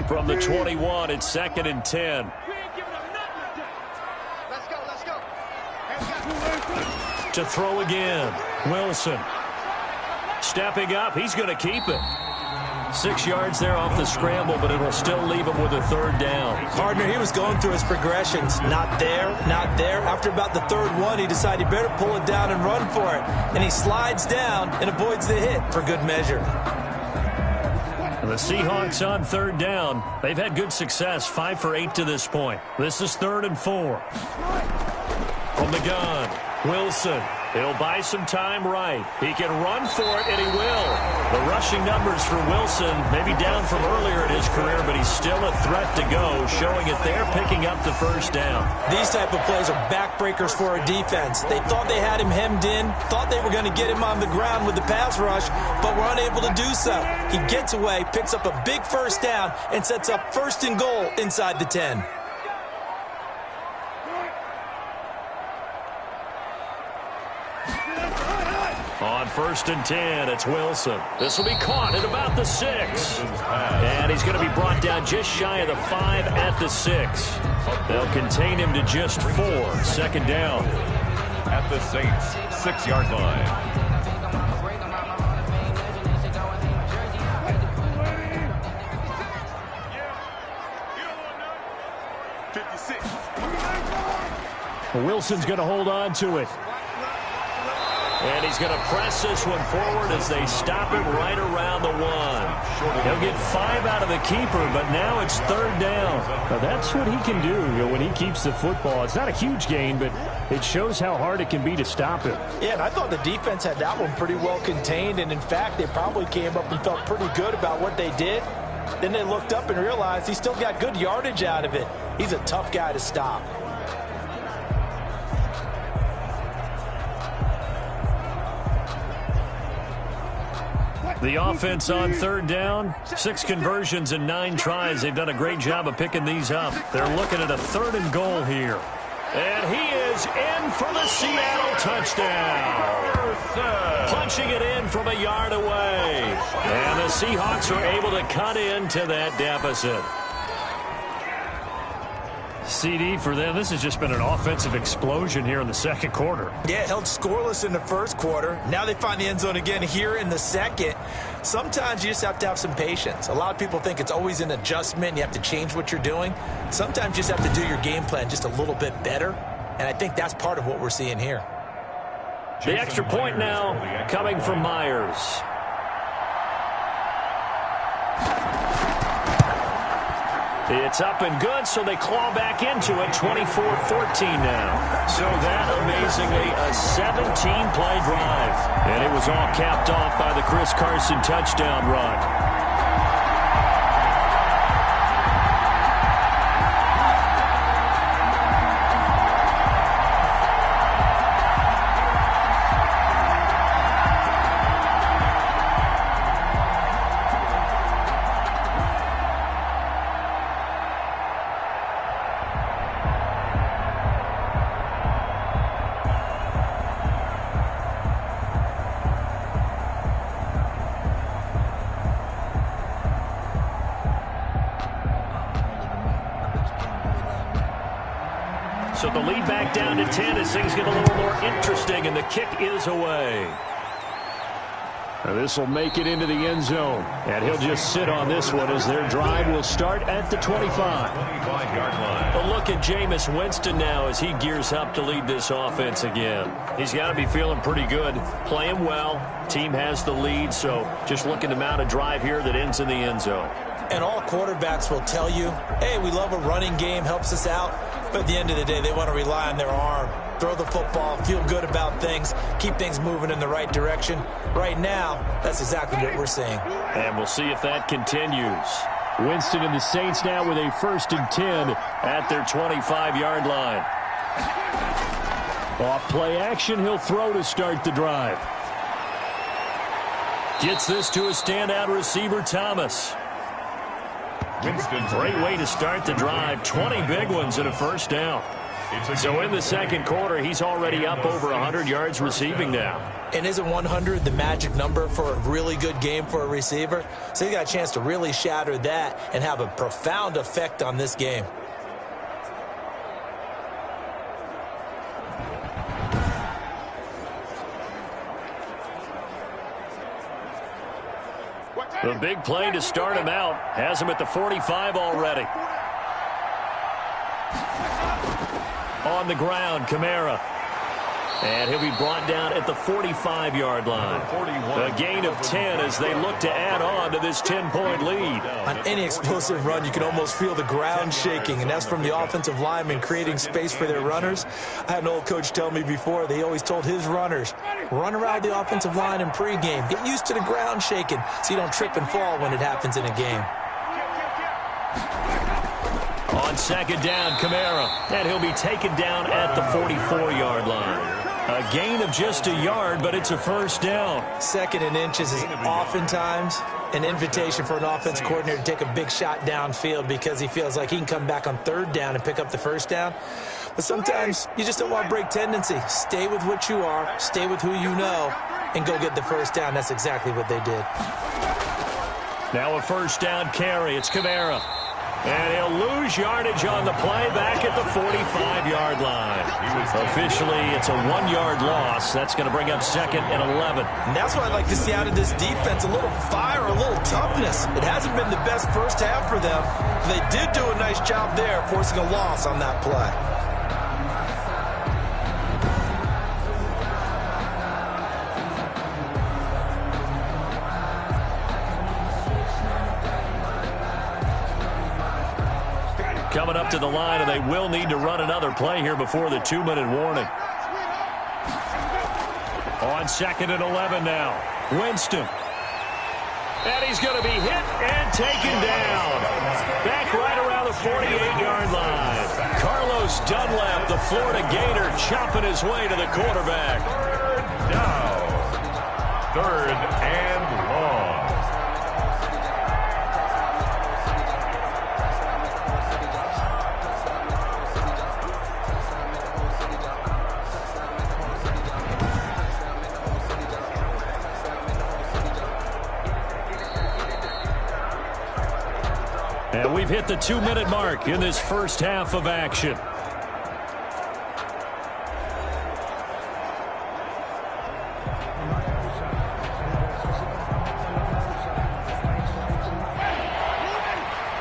From the 21, it's 2nd and 10. To throw again. Wilson. Stepping up. He's going to keep it. 6 yards there off the scramble, but it'll still leave him with a 3rd down. Partner, he was going through his progressions. Not there, not there. After about the 3rd one, he decided he better pull it down and run for it. And he slides down and avoids the hit for good measure. The Seahawks on 3rd down. They've had good success, 5 for 8 to this point. This is 3rd and 4. From the gun, Wilson. He'll buy some time right. He can run for it, and he will. The rushing numbers for Wilson maybe down from earlier in his career, but he's still a threat to go, showing it there, picking up the 1st down. These type of plays are backbreakers for a defense. They thought they had him hemmed in, thought they were going to get him on the ground with the pass rush, but were unable to do so. He gets away, picks up a big 1st down, and sets up 1st and goal inside the 10. On 1st and 10, it's Wilson. This will be caught at about the 6. And he's going to be brought down just shy of the 5 at the 6. They'll contain him to just 4. 2nd down. At the Saints' 6-yard line. Wilson's going to hold on to it. And he's going to press this one forward as they stop him right around the 1. He'll get 5 out of the keeper, but now it's 3rd down. Now that's what he can do, when he keeps the football. It's not a huge gain, but it shows how hard it can be to stop him. Yeah, and I thought the defense had that one pretty well contained, and in fact, they probably came up and felt pretty good about what they did. Then they looked up and realized he still got good yardage out of it. He's a tough guy to stop. The offense on 3rd down, 6 conversions and 9 tries. They've done a great job of picking these up. They're looking at a 3rd and goal here. And he is in for the Seattle touchdown. Punching it in from a yard away. And the Seahawks are able to cut into that deficit. CD for them. This has just been an offensive explosion here in the 2nd quarter. Yeah, held scoreless in the 1st quarter. Now they find the end zone again here in the 2nd. Sometimes you just have to have some patience. A lot of people think it's always an adjustment. You have to change what you're doing. Sometimes you just have to do your game plan just a little bit better. And I think that's part of what we're seeing here. The extra point now coming from Myers. It's up and good, so they claw back into it, 24-14 now. So that, amazingly, a 17-play drive. And it was all capped off by the Chris Carson touchdown run. So the lead back down to 10 as things get a little more interesting, and the kick is away. This will make it into the end zone, and he'll just sit on this one as their drive will start at the 25-yard line. A look at Jameis Winston now as he gears up to lead this offense again. He's got to be feeling pretty good, playing well. Team has the lead, so just looking to mount a drive here that ends in the end zone. And all quarterbacks will tell you, hey, we love a running game, helps us out. But at the end of the day, they want to rely on their arm, throw the football, feel good about things, keep things moving in the right direction. Right now, that's exactly what we're seeing. And we'll see if that continues. Winston and the Saints now with a 1st and 10 at their 25-yard line. Off play action, he'll throw to start the drive. Gets this to a standout receiver, Thomas. Great way to start the drive. 20 big ones and a first down. So in the second quarter, he's already up over 100 yards receiving now. And isn't 100 the magic number for a really good game for a receiver? So he got a chance to really shatter that and have a profound effect on this game. The big play to start him out has him at the 45 already. On the ground, Kamara. And he'll be brought down at the 45-yard line. A gain of 10 as they look to add on to this 10-point lead. On any explosive run, you can almost feel the ground shaking, and that's from the offensive linemen creating space for their runners. I had an old coach tell me before, they always told his runners, run around the offensive line in pregame. Get used to the ground shaking so you don't trip and fall when it happens in a game. On second down, Kamara, and he'll be taken down at the 44-yard line. A gain of just a yard, but it's a first down. 2nd and inches is oftentimes an invitation for an offense coordinator to take a big shot downfield because he feels like he can come back on 3rd down and pick up the first down. But sometimes you just don't want to break tendency. Stay with what you are, stay with who you know, and go get the first down. That's exactly what they did. Now a first down carry. It's Kamara. And he'll lose yardage on the play back at the 45-yard line. Officially, it's a 1-yard loss. That's going to bring up 2nd and 11. And that's what I'd like to see out of this defense, a little fire, a little toughness. It hasn't been the best first half for them. They did do a nice job there, forcing a loss on that play. Coming up to the line, and they will need to run another play here before the 2-minute warning. On 2nd and 11 now. Winston. And he's going to be hit and taken down. Back right around the 48-yard line. Carlos Dunlap, the Florida Gator, chopping his way to the quarterback. Down. 3rd and long. And we've hit the 2-minute mark in this first half of action.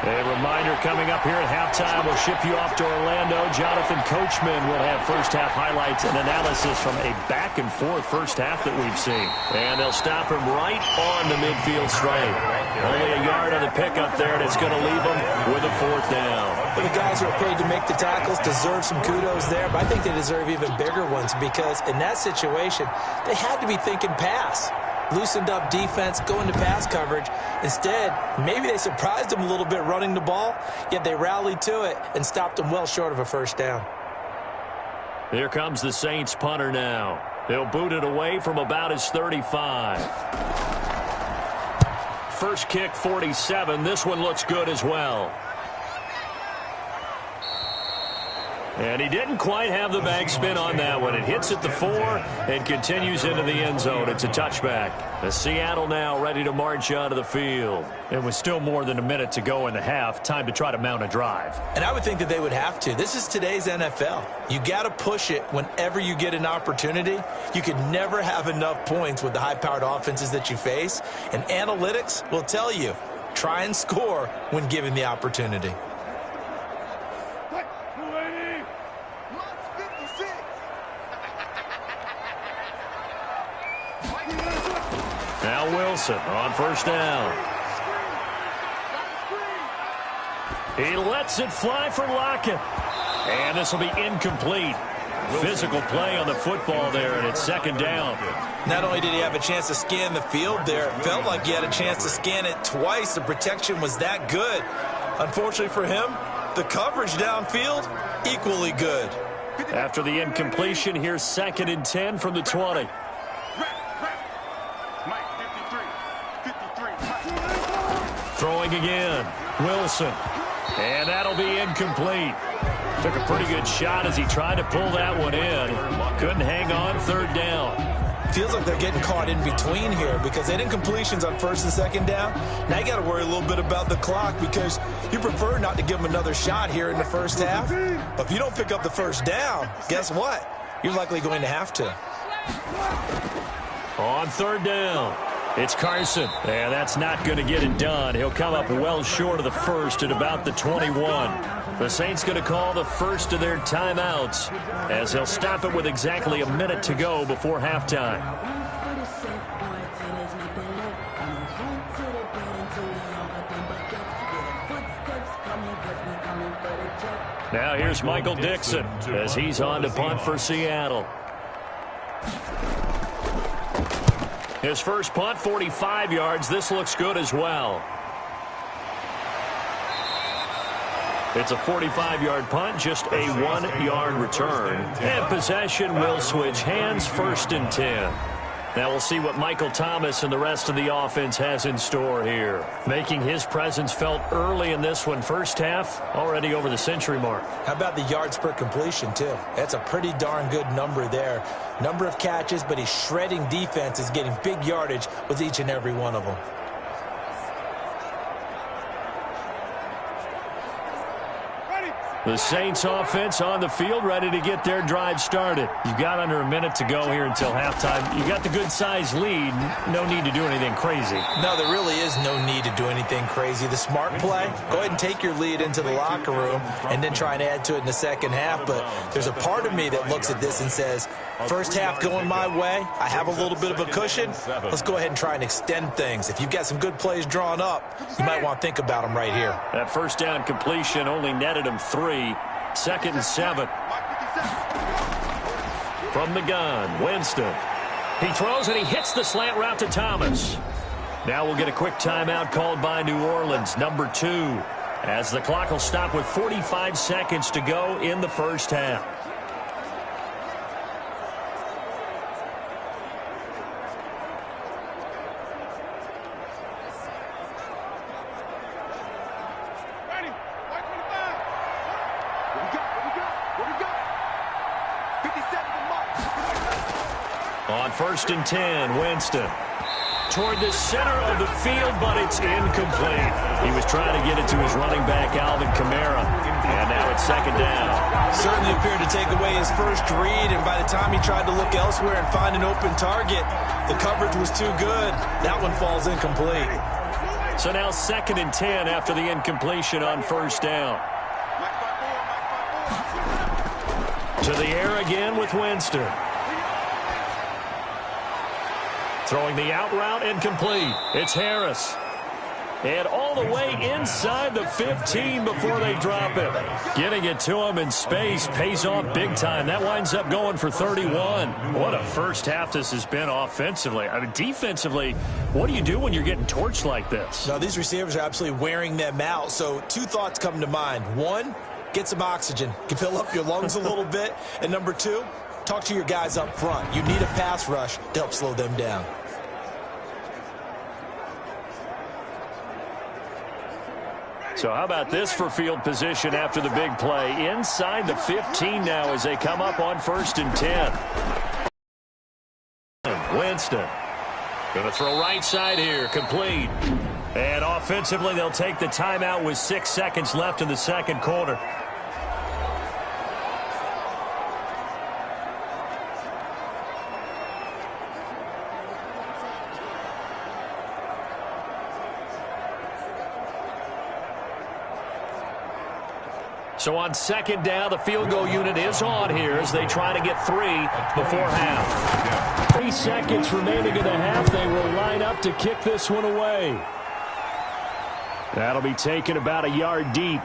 A reminder, coming up here at halftime, we'll ship you off to Orlando. Jonathan Coachman will have first-half highlights and analysis from a back-and-forth first half that we've seen. And they'll stop him right on the midfield stripe. Only a yard on the pickup there, and it's going to leave them with a 4th down. But the guys who are paid to make the tackles deserve some kudos there, but I think they deserve even bigger ones because in that situation, they had to be thinking pass. Loosened up defense, going to pass coverage. Instead, maybe they surprised them a little bit running the ball, yet they rallied to it and stopped them well short of a first down. Here comes the Saints punter now. They'll boot it away from about his 35. First kick, 47. This one looks good as well. And he didn't quite have the backspin on that one. It hits at the 4 and continues into the end zone. It's a touchback. The Seattle now ready to march onto the field. It was still more than a minute to go in the half. Time to try to mount a drive. And I would think that they would have to. This is today's NFL. You got to push it whenever you get an opportunity. You can never have enough points with the high-powered offenses that you face. And analytics will tell you, try and score when given the opportunity. Now Wilson on first down. He lets it fly for Lockett. And this will be incomplete. Physical play on the football there, and it's 2nd down. Not only did he have a chance to scan the field there, it felt like he had a chance to scan it twice. The protection was that good. Unfortunately for him, the coverage downfield, equally good. After the incompletion, here's 2nd and 10 from the 20. Throwing again, Wilson. And that'll be incomplete. Took a pretty good shot as he tried to pull that one in. Couldn't hang on, 3rd down. Feels like they're getting caught in between here because they had incompletions on 1st and 2nd down. Now you got to worry a little bit about the clock because you prefer not to give them another shot here in the first half. But if you don't pick up the first down, guess what? You're likely going to have to. On 3rd down, it's Carson. And that's not going to get it done. He'll come up well short of the first at about the 21. The Saints going to call the first of their timeouts as they'll stop it with exactly a minute to go before halftime. Now here's Michael Dixon as he's on to punt for Seattle. His first punt, 45 yards. This looks good as well. It's a 45-yard punt, just a 1-yard return. And possession will switch hands, 1st and 10. Now we'll see what Michael Thomas and the rest of the offense has in store here. Making his presence felt early in this one. First half, already over the century mark. How about the yards per completion, too? That's a pretty darn good number there. Number of catches, but he's shredding defenses, getting big yardage with each and every one of them. The Saints offense on the field, ready to get their drive started. You've got under a minute to go here until halftime. You got the good-sized lead. No need to do anything crazy. No, there really is no need to do anything crazy. The smart play, go ahead and take your lead into the locker room and then try and add to it in the second half. But there's a part of me that looks at this and says, first half going my way, I have a little bit of a cushion. Let's go ahead and try and extend things. If you've got some good plays drawn up, you might want to think about them right here. That first down completion only netted him 3. 2nd and 7. From the gun, Winston. He throws and he hits the slant route to Thomas. Now we'll get a quick timeout called by New Orleans, number 2, as the clock will stop with 45 seconds to go in the first half. On 1st and 10, Winston. Toward the center of the field, but it's incomplete. He was trying to get it to his running back, Alvin Kamara. And now it's 2nd down. Certainly appeared to take away his first read, and by the time he tried to look elsewhere and find an open target, the coverage was too good. That one falls incomplete. So now 2nd and 10 after the incompletion on first down. To the air again with Winston. Throwing the out route incomplete. It's Harris. And all the way inside the 15 before they drop it. Getting it to him in space pays off big time. That winds up going for 31. What a first half this has been offensively. I mean, defensively, what do you do when you're getting torched like this? No, these receivers are absolutely wearing them out. So 2 thoughts come to mind. 1, get some oxygen. You can fill up your lungs a little bit. And number 2, talk to your guys up front. You need a pass rush to help slow them down. So how about this for field position after the big play? Inside the 15 now as they come up on 1st and 10. Winston. Going to throw right side here. Complete. And offensively, they'll take the timeout with 6 seconds left in the second quarter. So on 2nd down, the field goal unit is on here as they try to get 3 before half. 3 seconds remaining in the half. They will line up to kick this one away. That'll be taken about a yard deep.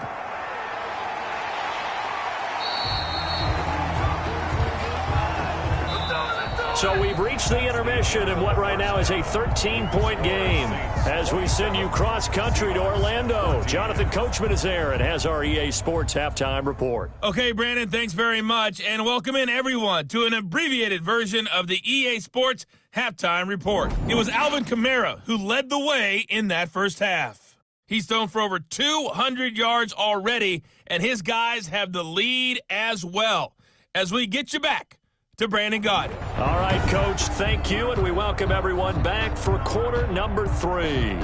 So we've reached the intermission in what right now is a 13-point game as we send you cross-country to Orlando. Jonathan Coachman is there and has our EA Sports halftime report. Okay, Brandon, thanks very much, and welcome in everyone to an abbreviated version of the EA Sports halftime report. It was Alvin Kamara who led the way in that first half. He's thrown for over 200 yards already, and his guys have the lead as well. As we get you back to Brandon Gaudin. All right, Coach, thank you, and we welcome everyone back for quarter number 3.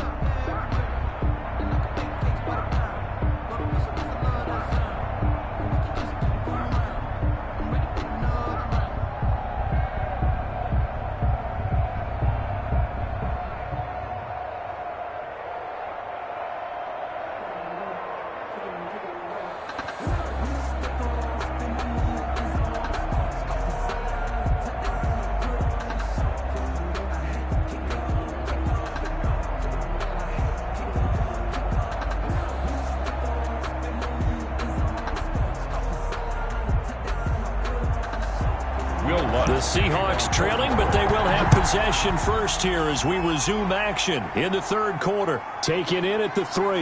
The Seahawks trailing, but they will have possession first here as we resume action in the third quarter. Taken in at the 3.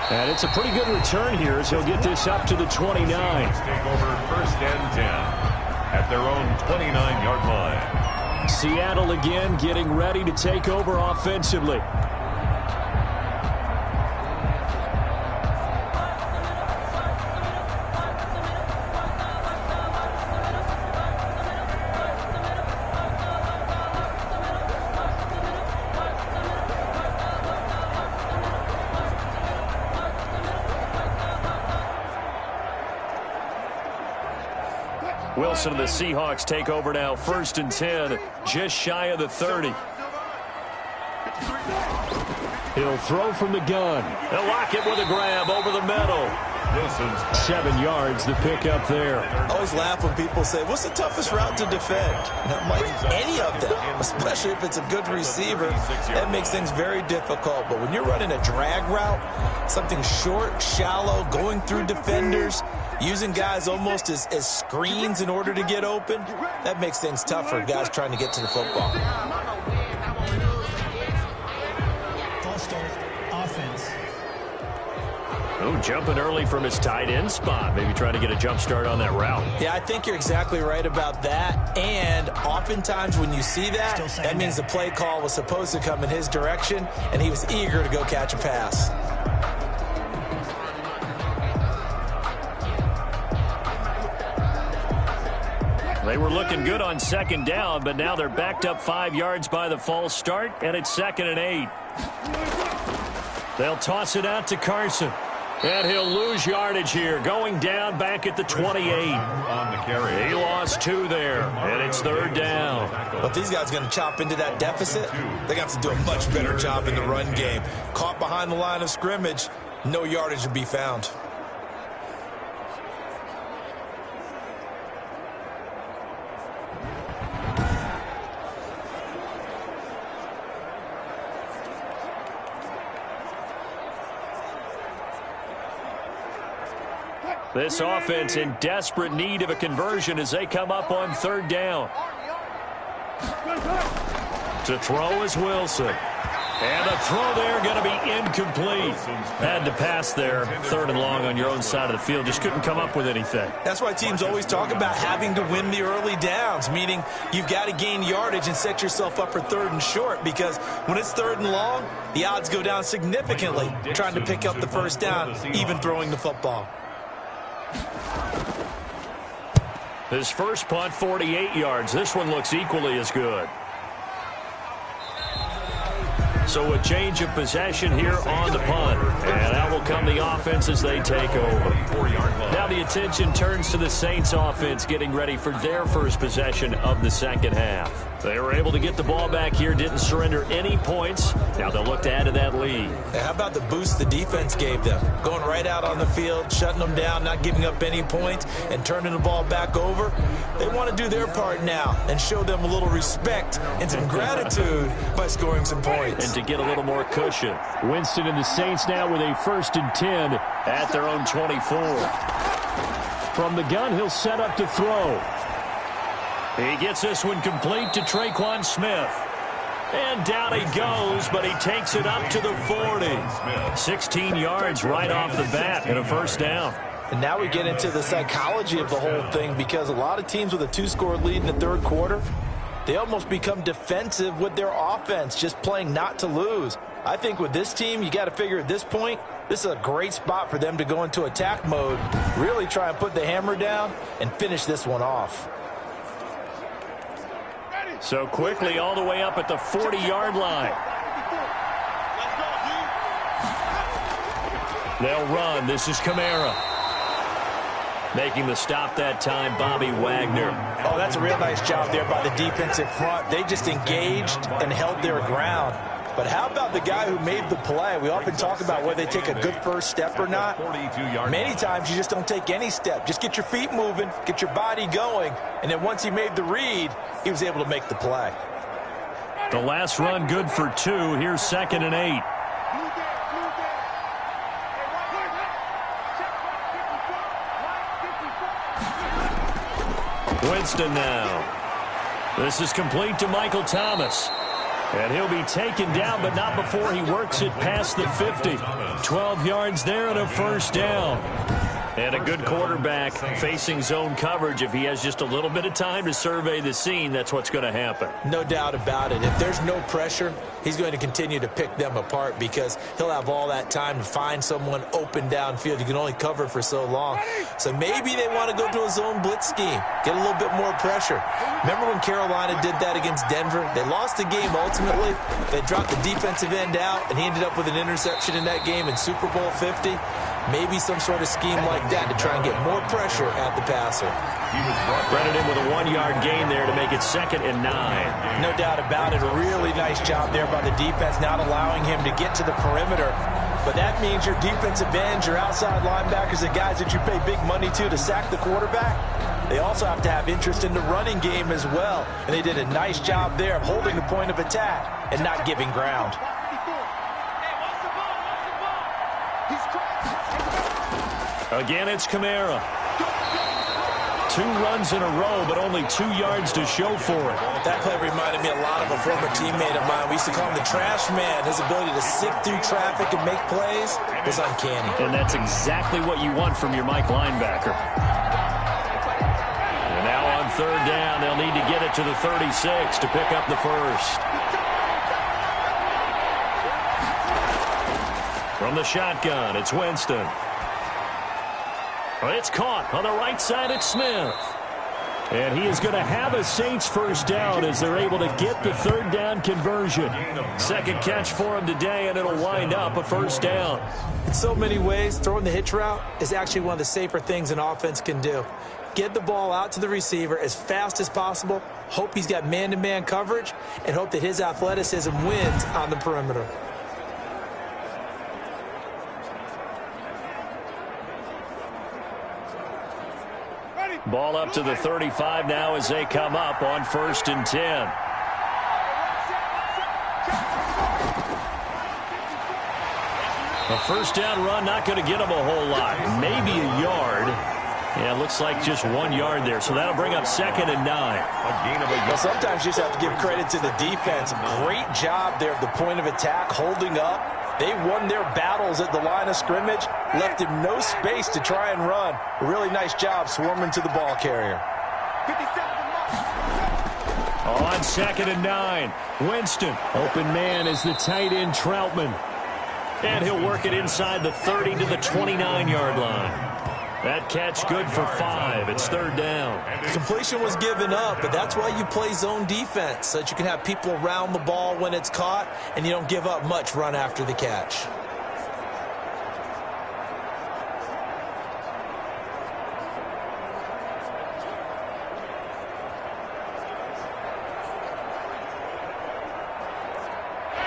And it's a pretty good return here as he'll get this up to the 29. Take over 1st and 10 at their own 29-yard line. Seattle again getting ready to take over offensively. Wilson and the Seahawks take over now, 1st and 10, just shy of the 30. He'll throw from the gun. They'll lock it with a grab over the middle. 7 yards, the pickup there. I always laugh when people say, what's the toughest route to defend? And I'm like, any of them, especially if it's a good receiver. That makes things very difficult. But when you're running a drag route, something short, shallow, going through defenders, using guys almost as screens in order to get open, that makes things tough for guys trying to get to the football. Oh, jumping early from his tight end spot. Maybe trying to get a jump start on that route. Yeah, I think you're exactly right about that. And oftentimes when you see that, that means the play call was supposed to come in his direction, and he was eager to go catch a pass. They were looking good on 2nd down, but now they're backed up 5 yards by the false start, and it's 2nd and 8. They'll toss it out to Carson. And he'll lose yardage here, going down back at the 28. On the carry. He lost 2 there, and it's 3rd down. But these guys are going to chop into that deficit. They're going to have to do a much better job in the run game. Caught behind the line of scrimmage, no yardage to be found. This offense in desperate need of a conversion as they come up on 3rd down. To throw is Wilson. And the throw there going to be incomplete. Had to pass there, 3rd and long on your own side of the field. Just couldn't come up with anything. That's why teams always talk about having to win the early downs, meaning you've got to gain yardage and set yourself up for 3rd and short, because when it's 3rd and long, the odds go down significantly trying to pick up the 1st down, even throwing the football. His first punt, 48 yards. This one looks equally as good. So a change of possession here on the punt. And out will come the offense as they take over. Now the attention turns to the Saints offense getting ready for their first possession of the 2nd half. They were able to get the ball back here, didn't surrender any points. Now they'll look to add to that lead. Hey, how about the boost the defense gave them? Going right out on the field, shutting them down, not giving up any points, and turning the ball back over. They want to do their part now and show them a little respect and some gratitude by scoring some points. And to get a little more cushion. Winston and the Saints now with a 1st and 10 at their own 24. From the gun, he'll set up to throw. He gets this one complete to Traquan Smith. And down he goes, but he takes it up to the 40. 16 yards right off the bat and a 1st down. And now we get into the psychology of the whole thing, because a lot of teams with a 2-score lead in the 3rd quarter, they almost become defensive with their offense, just playing not to lose. I think with this team, you got to figure at this point, this is a great spot for them to go into attack mode, really try and put the hammer down and finish this one off. So quickly all the way up at the 40-yard line. They'll run. This is Kamara. Making the stop that time, Bobby Wagner. Oh, that's a real nice job there by the defensive front. They just engaged and held their ground. But how about the guy who made the play? We often talk about whether they take a good first step or not. Many times you just don't take any step. Just get your feet moving, get your body going, and then once he made the read, he was able to make the play. The last run good for 2. Here's 2nd and 8. Winston now. This is complete to Michael Thomas. And he'll be taken down, but not before he works it past the 50. 12 yards there and a 1st down. And a good quarterback facing zone coverage. If he has just a little bit of time to survey the scene, that's what's going to happen. No doubt about it. If there's no pressure, he's going to continue to pick them apart, because he'll have all that time to find someone open downfield. You can only cover for so long. So maybe they want to go to a zone blitz scheme, get a little bit more pressure. Remember when Carolina did that against Denver? They lost the game ultimately. They dropped the defensive end out, and he ended up with an interception in that game in Super Bowl 50. Maybe some sort of scheme like that to try and get more pressure at the passer. Credited with a 1-yard gain there to make it 2nd and 9. No doubt about it. A really nice job there by the defense, not allowing him to get to the perimeter. But that means your defensive ends, your outside linebackers, the guys that you pay big money to sack the quarterback, they also have to have interest in the running game as well. And they did a nice job there of holding the point of attack and not giving ground. Again, it's Kamara. 2 runs in a row, but only 2 yards to show for it. That play reminded me a lot of a former teammate of mine. We used to call him the trash man. His ability to sift through traffic and make plays was uncanny. And that's exactly what you want from your Mike linebacker. And now on 3rd down, they'll need to get it to the 36 to pick up the 1st. From the shotgun, it's Winston. It's caught on the right side. It's Smith. And he is going to have a Saints first down as they're able to get the third down conversion. Second catch for him today, and it'll wind up a first down. In so many ways, throwing the hitch route is actually one of the safer things an offense can do. Get the ball out to the receiver as fast as possible, hope he's got man-to-man coverage, and hope that his athleticism wins on the perimeter. Ball up to the 35 now as they come up on 1st and 10. A first down run, not going to get him a whole lot. Maybe a yard. Yeah, it looks like just 1 yard there. So that'll bring up 2nd and 9. Well, sometimes you just have to give credit to the defense. Great job there at the point of attack, holding up. They won their battles at the line of scrimmage, left him no space to try and run. A really nice job swarming to the ball carrier. On 2nd and 9, Winston. Open man is the tight end Troutman. And he'll work it inside the 30 to the 29-yard line. That catch good for 5. It's 3rd down. Completion was given up, but that's why you play zone defense, so that you can have people around the ball when it's caught, and you don't give up much run after the catch.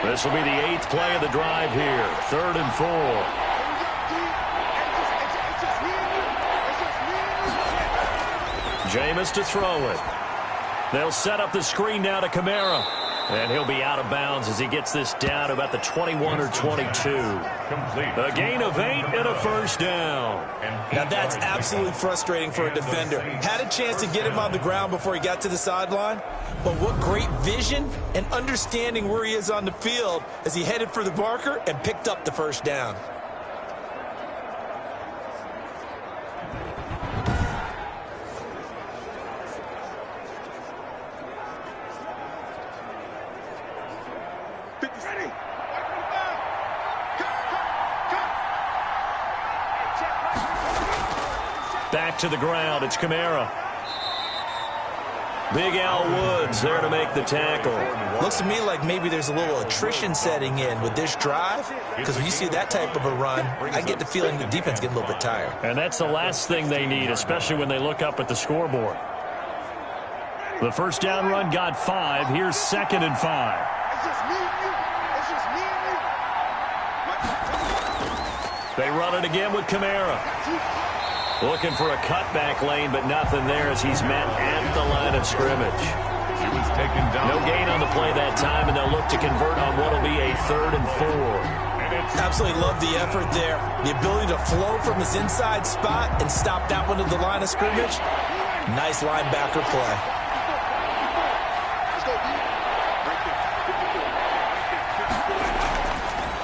This will be the 8th play of the drive here. 3rd and 4. Jameis to throw it. They'll set up the screen now to Kamara. And he'll be out of bounds as he gets this down to about the 21 or 22. A gain of 8 and a first down. Now that's absolutely frustrating for a defender. Had a chance to get him on the ground before he got to the sideline. But what great vision and understanding where he is on the field as he headed for the marker and picked up the first down. Back to the ground. It's Kamara. Big Al Woods there to make the tackle. Looks to me like maybe there's a little attrition setting in with this drive, because when you see that type of a run, I get the feeling the defense getting a little bit tired. And that's the last thing they need, especially when they look up at the scoreboard. The first down run got 5. Here's 2nd and 5. They run it again with Kamara. Looking for a cutback lane, but nothing there as he's met at the line of scrimmage. He was taken down. No gain on the play that time, and they'll look to convert on what will be a 3rd and 4. Absolutely love the effort there. The ability to flow from his inside spot and stop that one at the line of scrimmage. Nice linebacker play.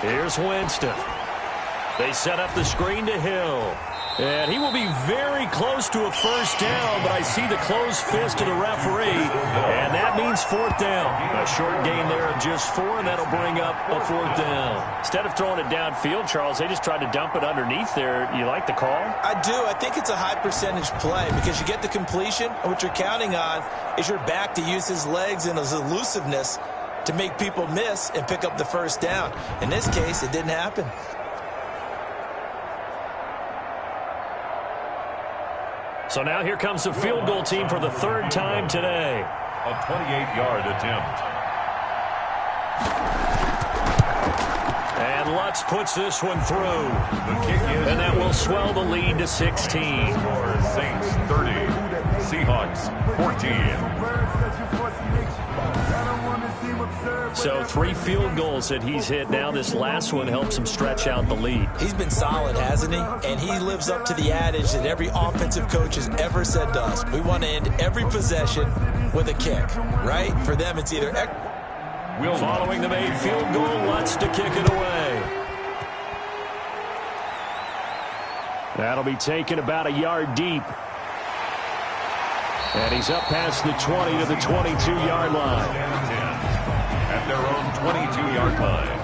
Here's Winston. They set up the screen to Hill. And he will be very close to a first down, but I see the closed fist of the referee, and that means 4th down. A short gain there of just 4, and that'll bring up a 4th down. Instead of throwing it downfield, Charles, they just tried to dump it underneath there. You like the call? I do. I think it's a high percentage play because you get the completion, and what you're counting on is your back to use his legs and his elusiveness to make people miss and pick up the first down. In this case, it didn't happen. So now here comes the field goal team for the 3rd time today. A 28-yard attempt. And Lutz puts this one through. The kick is and that will swell the lead to 16. Score Saints 30, Seahawks 14. So 3 field goals that he's hit now. This last one helps him stretch out the lead. He's been solid, hasn't he? And he lives up to the adage that every offensive coach has ever said to us. We want to end every possession with a kick, right? For them, it's either... Following the made field goal, Lutz to kick it away. That'll be taken about a yard deep. And he's up past the 20 to the 22-yard line. At their own 22-yard line.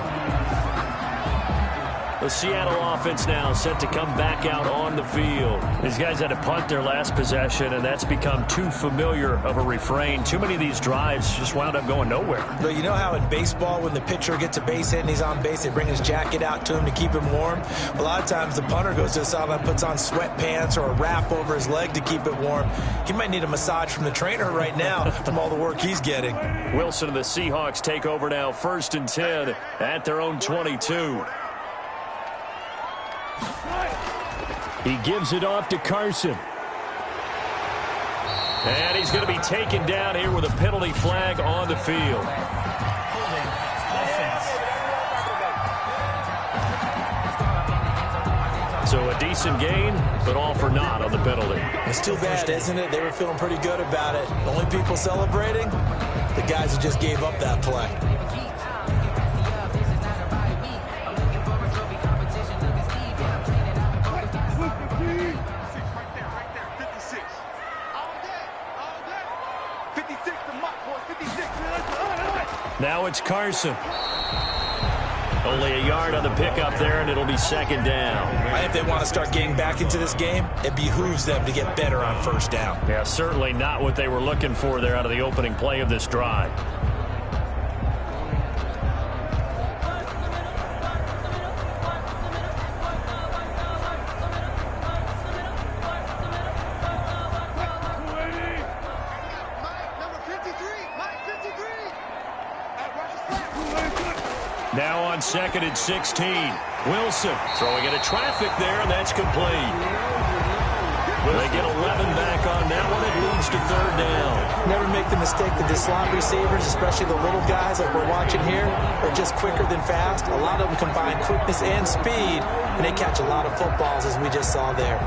The Seattle offense now set to come back out on the field. These guys had to punt their last possession, and that's become too familiar of a refrain. Too many of these drives just wound up going nowhere. But you know how in baseball, when the pitcher gets a base hit and he's on base, they bring his jacket out to him to keep him warm? A lot of times the punter goes to the sideline, puts on sweatpants or a wrap over his leg to keep it warm. He might need a massage from the trainer right now from all the work he's getting. Wilson and the Seahawks take over now, 1st and 10 at their own 22. He gives it off to Carson. And he's going to be taken down here with a penalty flag on the field. So a decent gain, but all for naught on the penalty. It's too bad, isn't it? They were feeling pretty good about it. The only people celebrating, the guys who just gave up that play. Now it's Carson. Only a yard on the pickup there, and it'll be 2nd down. I think they want to start getting back into this game. It behooves them to get better on 1st down. Yeah, certainly not what they were looking for there out of the opening play of this drive. Now on 2nd and 16. Wilson throwing into traffic there, and that's complete. Will they get 11 back on that one? It leads to 3rd down. Never make the mistake that the slot receivers, especially the little guys like we're watching here, are just quicker than fast. A lot of them combine quickness and speed, and they catch a lot of footballs, as we just saw there.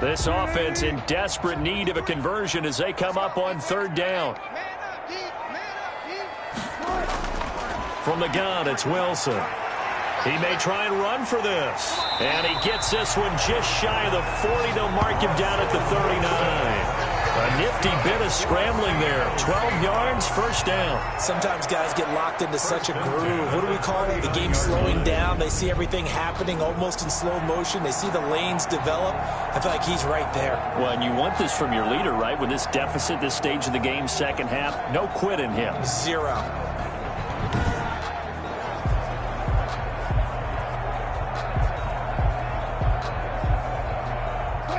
This offense in desperate need of a conversion as they come up on 3rd down. From the gun, it's Wilson. He may try and run for this. And he gets this one just shy of the 40. They'll mark him down at the 39. A nifty bit of scrambling there. 12 yards, 1st down. Sometimes guys get locked into such a groove. What do we call it? The game's slowing down. They see everything happening almost in slow motion. They see the lanes develop. I feel like he's right there. Well, and you want this from your leader, right? With this deficit, this stage of the game, 2nd half, no quit in him. 0.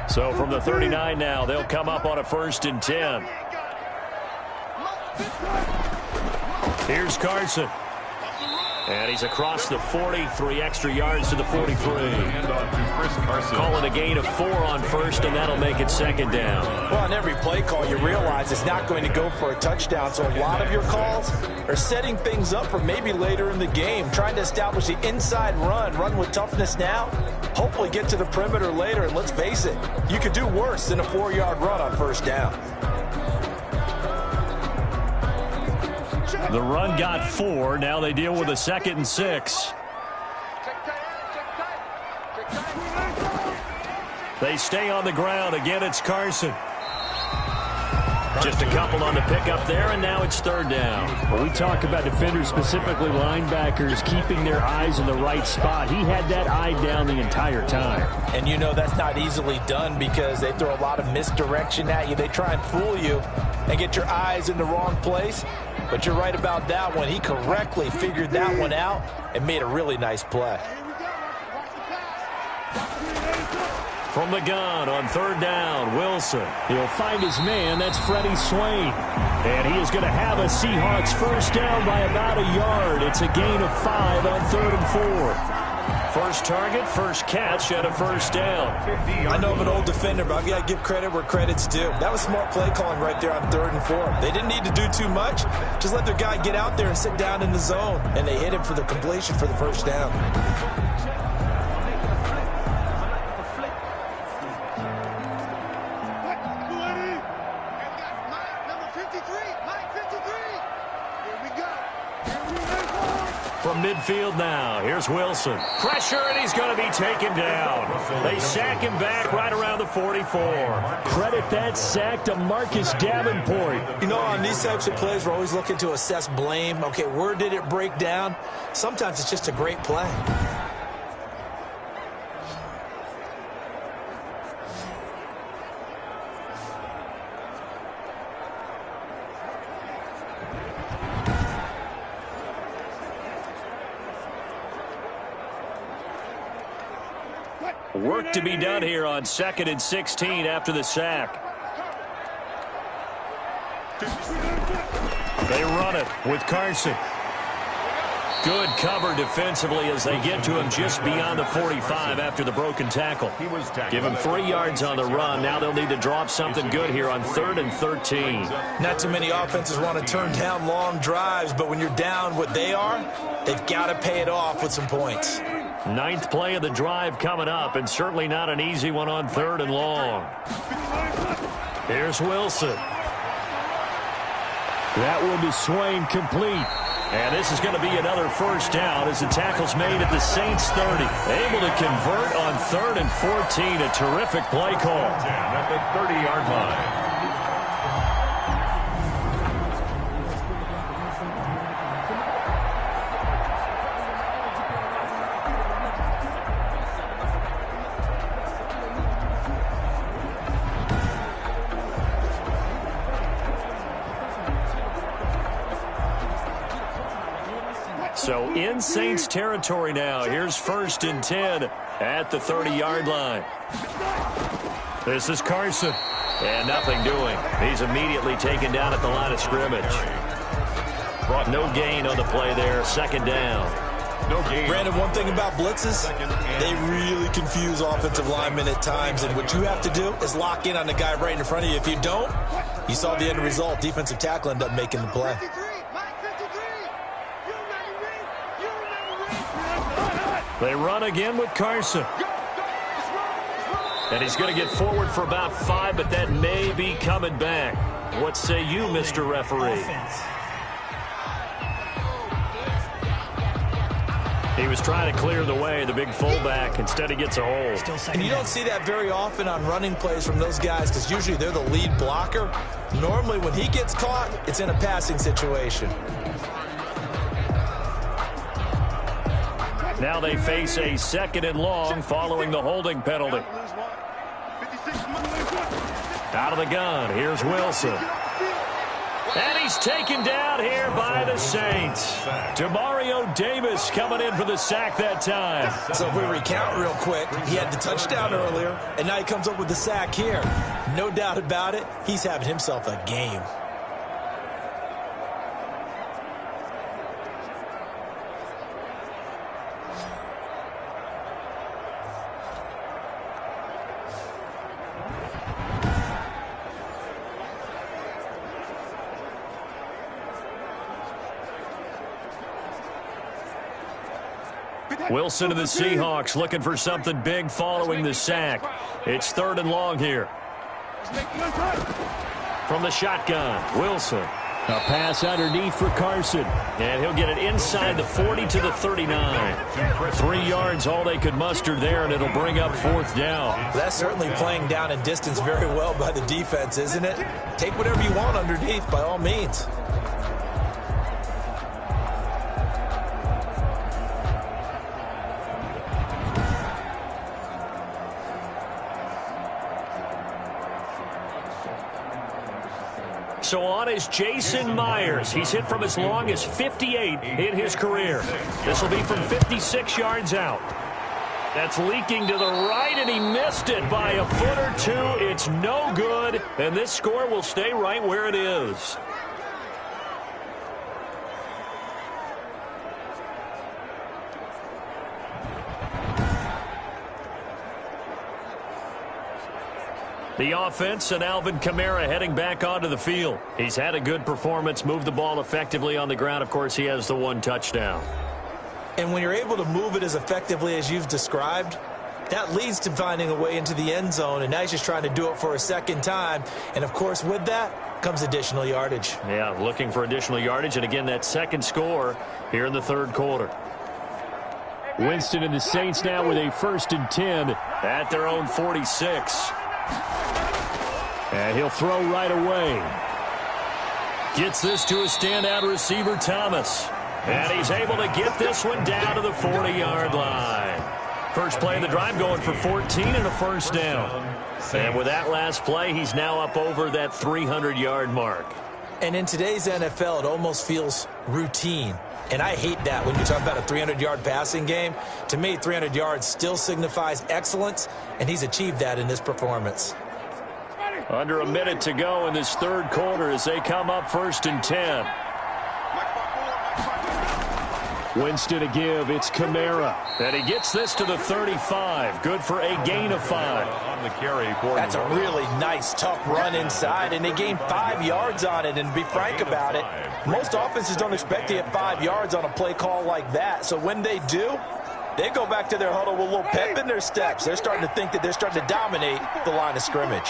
So from the 39 now, they'll come up on a 1st and 10. Here's Carson. And he's across the 40, 3 extra yards to the 43. Calling a gain of 4 on 1st, and that'll make it 2nd down. Well, on every play call, you realize it's not going to go for a touchdown, so a lot of your calls are setting things up for maybe later in the game, trying to establish the inside run with toughness now, hopefully get to the perimeter later, and let's face it, you could do worse than a 4-yard run on 1st down. The run got 4. Now they deal with a 2nd and 6. They stay on the ground. Again, it's Carson. Just a couple on the pickup there, and now it's 3rd down. Well, we talk about defenders, specifically linebackers, keeping their eyes in the right spot. He had that eye down the entire time. And you know that's not easily done because they throw a lot of misdirection at you. They try and fool you and get your eyes in the wrong place. But you're right about that one. He correctly figured that one out and made a really nice play. From the gun on 3rd down, Wilson. He'll find his man. That's Freddie Swain. And he is going to have a Seahawks 1st down by about a yard. It's a gain of 5 on 3rd and 4. First target, first catch at a 1st down. I know I'm an old defender, but I've got to give credit where credit's due. That was smart play calling right there on 3rd and 4. They didn't need to do too much. Just let their guy get out there and sit down in the zone. And they hit him for the completion for the 1st down. from midfield now. Here's Wilson. Pressure, and he's going to be taken down. They sack him back right around the 44. Credit that sack to Marcus Davenport. You know, on these types of plays, we're always looking to assess blame. Okay, where did it break down? Sometimes it's just a great play. Work to be done here on 2nd and 16 after the sack. They run it with Carson. Good cover defensively as they get to him just beyond the 45 after the broken tackle. Give him 3 yards on the run. Now they'll need to drop something good here on 3rd and 13. Not too many offenses want to turn down long drives, but when you're down what they are, they've got to pay it off with some points. 9th play of the drive coming up, and certainly not an easy one on 3rd and long. Here's Wilson. That one to Swain, complete. And this is going to be another first down as the tackle's made at the Saints 30. Able to convert on 3rd and 14. A terrific play call. At the 30-yard line. So in Saints territory now. Here's 1st and 10 at the 30-yard line. This is Carson. And nothing doing. He's immediately taken down at the line of scrimmage. Brought no gain on the play there. 2nd down. No gain. Brandon, one thing about blitzes, they really confuse offensive linemen at times. And what you have to do is lock in on the guy right in front of you. If you don't, you saw the end result. Defensive tackle ended up making the play. They run again with Carson. And he's going to get forward for about 5, but that may be coming back. What say you, Mr. Referee? He was trying to clear the way, the big fullback. Instead, he gets a hold. And you don't see that very often on running plays from those guys because usually they're the lead blocker. Normally, when he gets caught, it's in a passing situation. Now they face a 2nd and long following the holding penalty. Out of the gun, here's Wilson. And he's taken down here by the Saints. Demario Davis coming in for the sack that time. So if we recount real quick, he had the touchdown earlier, and now he comes up with the sack here. No doubt about it, he's having himself a game. Wilson of the Seahawks looking for something big following the sack. It's 3rd and long here. From the shotgun, Wilson. A pass underneath for Carson. And he'll get it inside the 40 to the 39. 3 yards, all they could muster there, and it'll bring up 4th down. That's certainly playing down in distance very well by the defense, isn't it? Take whatever you want underneath, by all means. So on is Jason Myers. He's hit from as long as 58 in his career. This will be from 56 yards out. That's leaking to the right, and he missed it by a foot or 2. It's no good, and this score will stay right where it is. The offense and Alvin Kamara heading back onto the field. He's had a good performance, moved the ball effectively on the ground. Of course, he has the 1 touchdown. And when you're able to move it as effectively as you've described, that leads to finding a way into the end zone, and now he's just trying to do it for a 2nd time. And, of course, with that comes additional yardage. Yeah, looking for additional yardage, and again, that 2nd score here in the 3rd quarter. Winston and the Saints now with a 1st and 10 at their own 46. And he'll throw right away. Gets this to a standout receiver, Thomas. And he's able to get this one down to the 40-yard line. First play of the drive going for 14 and a 1st down. And with that last play, he's now up over that 300-yard mark. And in today's NFL, it almost feels routine. And I hate that when you talk about a 300-yard passing game. To me, 300 yards still signifies excellence, and he's achieved that in this performance. Under a minute to go in this 3rd quarter as they come up 1st and 10. Winston to give. It's Kamara. And he gets this to the 35. Good for a gain of 5. On the carry for That's a really nice, tough run inside, and they gained 5 yards on it. And to be frank about it, most offenses don't expect to get 5 yards on a play call like that. So when they do, they go back to their huddle with a little pep in their steps. They're starting to think that they're starting to dominate the line of scrimmage.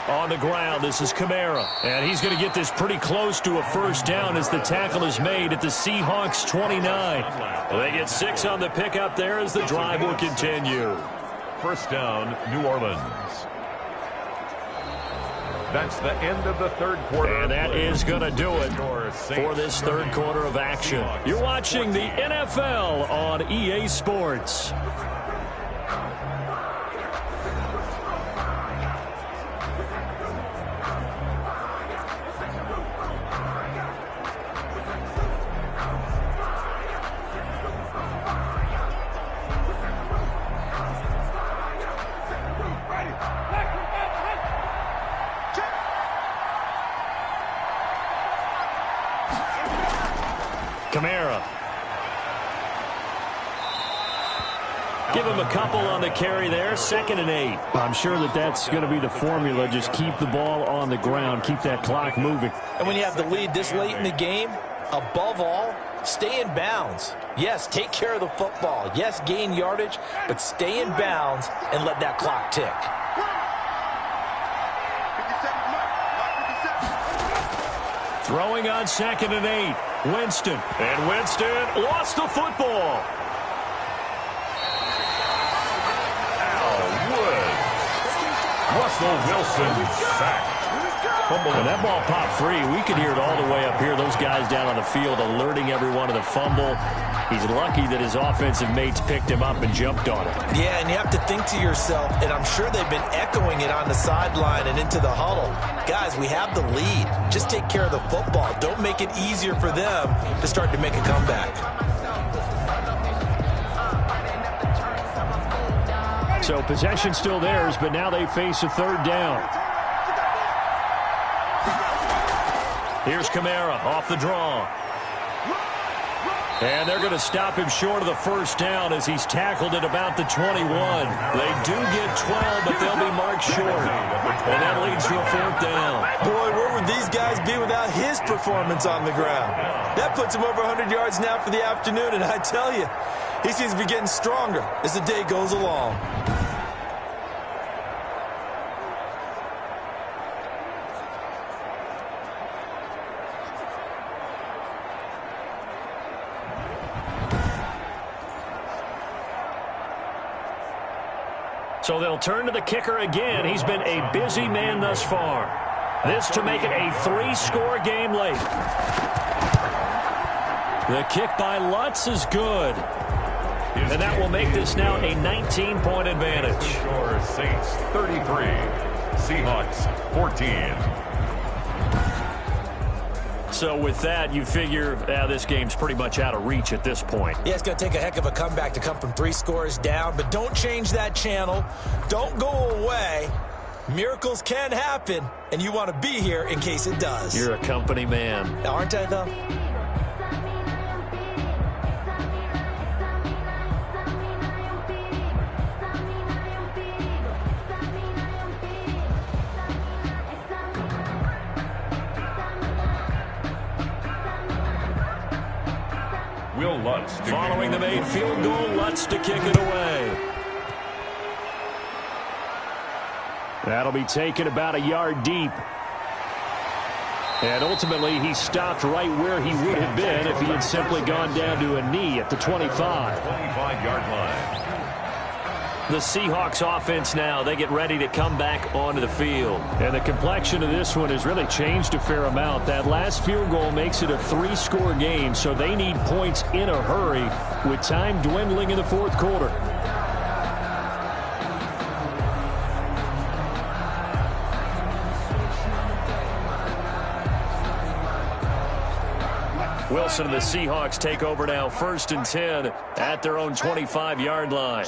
On the ground, this is Kamara. And he's going to get this pretty close to a 1st down as the tackle is made at the Seahawks 29. They get 6 on the pickup there as the drive will continue. 1st down, New Orleans. That's the end of the 3rd quarter. And that is going to do it for this 3rd quarter of action. You're watching the NFL on EA Sports. Kamara. Give him a couple on the carry there. 2nd and 8. I'm sure that that's going to be the formula. Just keep the ball on the ground. Keep that clock moving. And when you have the lead this late in the game, above all, stay in bounds. Yes, take care of the football. Yes, gain yardage, but stay in bounds and let that clock tick. Throwing on 2nd and 8. Winston. And Winston lost the football. Russell Wilson sacked. When that ball popped free, we could hear it all the way up here. Those guys down on the field alerting everyone of the fumble. He's lucky that his offensive mates picked him up and jumped on it. Yeah, and you have to think to yourself, and I'm sure they've been echoing it on the sideline and into the huddle. Guys, we have the lead. Just take care of the football. Don't make it easier for them to start to make a comeback. So possession still theirs, but now they face a 3rd down. Here's Kamara off the draw. And they're going to stop him short of the 1st down as he's tackled at about the 21. They do get 12, but they'll be marked short. And that leads to a 4th down. Boy, where would these guys be without his performance on the ground? That puts him over 100 yards now for the afternoon, and I tell you, he seems to be getting stronger as the day goes along. So they'll turn to the kicker again. He's been a busy man thus far. This to make it a 3-score game late. The kick by Lutz is good. And that will make this now a 19-point advantage. Saints 33, Seahawks 14. So with that, you figure this game's pretty much out of reach at this point. Yeah, it's going to take a heck of a comeback to come from 3 scores down, but don't change that channel. Don't go away. Miracles can happen, and you want to be here in case it does. You're a company man. Aren't I, though? Following the made field goal, Lutz to kick it away. That'll be taken about a yard deep. And ultimately, he stopped right where he would have been if he had simply gone down to a knee at the 25. 25-yard line. The Seahawks offense now, they get ready to come back onto the field. And the complexion of this one has really changed a fair amount. That last field goal makes it a 3-score game, so they need points in a hurry with time dwindling in the fourth quarter. Wilson and the Seahawks take over now, 1st and 10 at their own 25-yard line.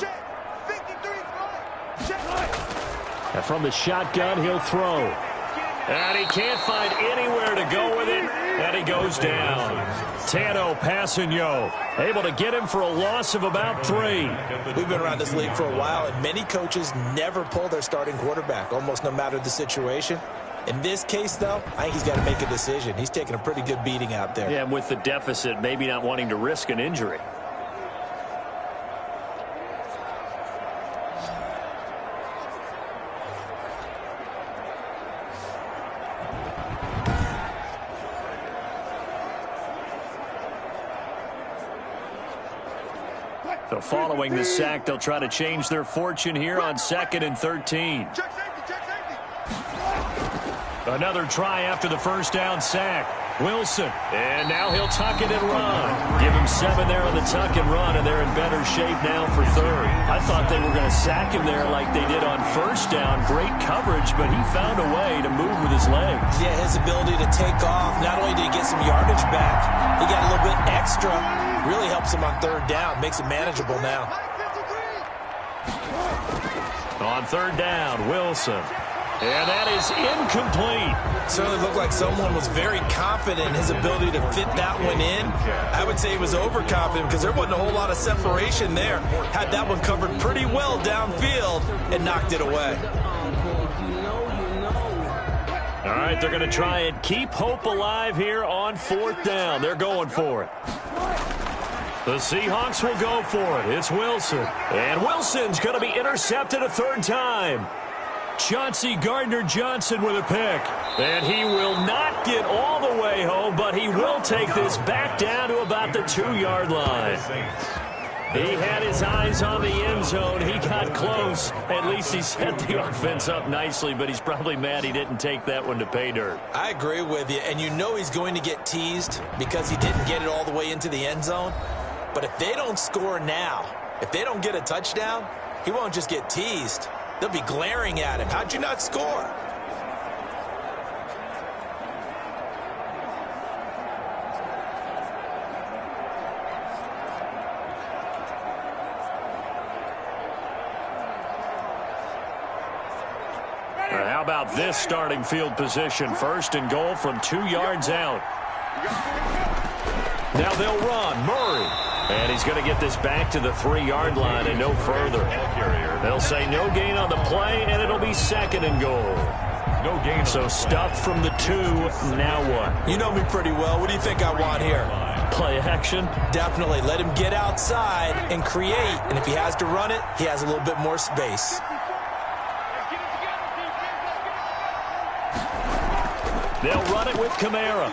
And from the shotgun, he'll throw. And he can't find anywhere to go with it, and he goes down. Tano Passanio able to get him for a loss of about 3. We've been around this league for a while, and many coaches never pull their starting quarterback, almost no matter the situation. In this case, though, I think he's got to make a decision. He's taking a pretty good beating out there. Yeah, and with the deficit, maybe not wanting to risk an injury. So following the sack, they'll try to change their fortune here on 2nd and 13. Another try after the first down sack. Wilson, and now he'll tuck it and run. Give him 7 there on the tuck and run, and they're in better shape now for 3rd. I thought they were going to sack him there like they did on 1st down. Great coverage, but he found a way to move with his legs. Yeah, his ability to take off. Not only did he get some yardage back, he got a little bit extra. Really helps him on 3rd down. Makes it manageable now. On 3rd down, Wilson. And that is incomplete. Certainly looked like someone was very confident in his ability to fit that one in. I would say he was overconfident because there wasn't a whole lot of separation there. Had that one covered pretty well downfield and knocked it away. All right, they're going to try and keep hope alive here on 4th down. They're going for it. The Seahawks will go for it. It's Wilson. And Wilson's going to be intercepted a 3rd time. Chauncey Gardner-Johnson with a pick. And he will not get all the way home, but he will take this back down to about the 2-yard line. He had his eyes on the end zone. He got close. At least he set the offense up nicely, but he's probably mad he didn't take that one to pay dirt. I agree with you, and you know he's going to get teased because he didn't get it all the way into the end zone. But if they don't score now, if they don't get a touchdown, he won't just get teased. They'll be glaring at him. How'd you not score? How about this starting field position? 1st and goal from 2 yards out. Now they'll run. Murray. And he's going to get this back to the 3-yard line and no further. They'll say no gain on the play, and it'll be 2nd and goal. No gain. So stuffed from the 2. Now what? You know me pretty well. What do you think I want here? Play action? Definitely. Let him get outside and create. And if he has to run it, he has a little bit more space. They'll run it with Kamara.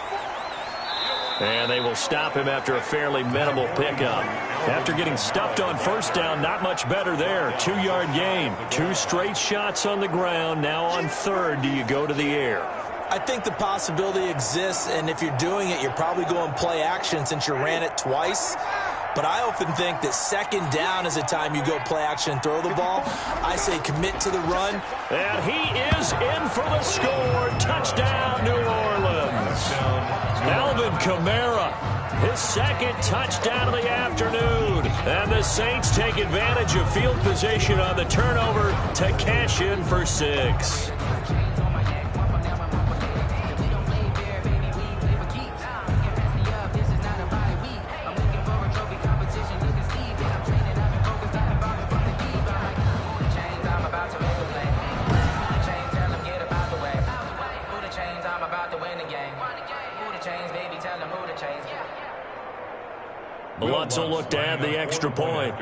And they will stop him after a fairly minimal pickup. After getting stuffed on 1st down, not much better there. 2-yard gain. 2 straight shots on the ground. Now on 3rd, do you go to the air? I think the possibility exists, and if you're doing it, you're probably going play action since you ran it twice. But I often think that 2nd down is the time you go play action and throw the ball. I say commit to the run. And he is in for the score. Touchdown, New Orleans. Alvin Kamara, his 2nd touchdown of the afternoon. And the Saints take advantage of field position on the turnover to cash in for 6. Lutz will look to add the extra point.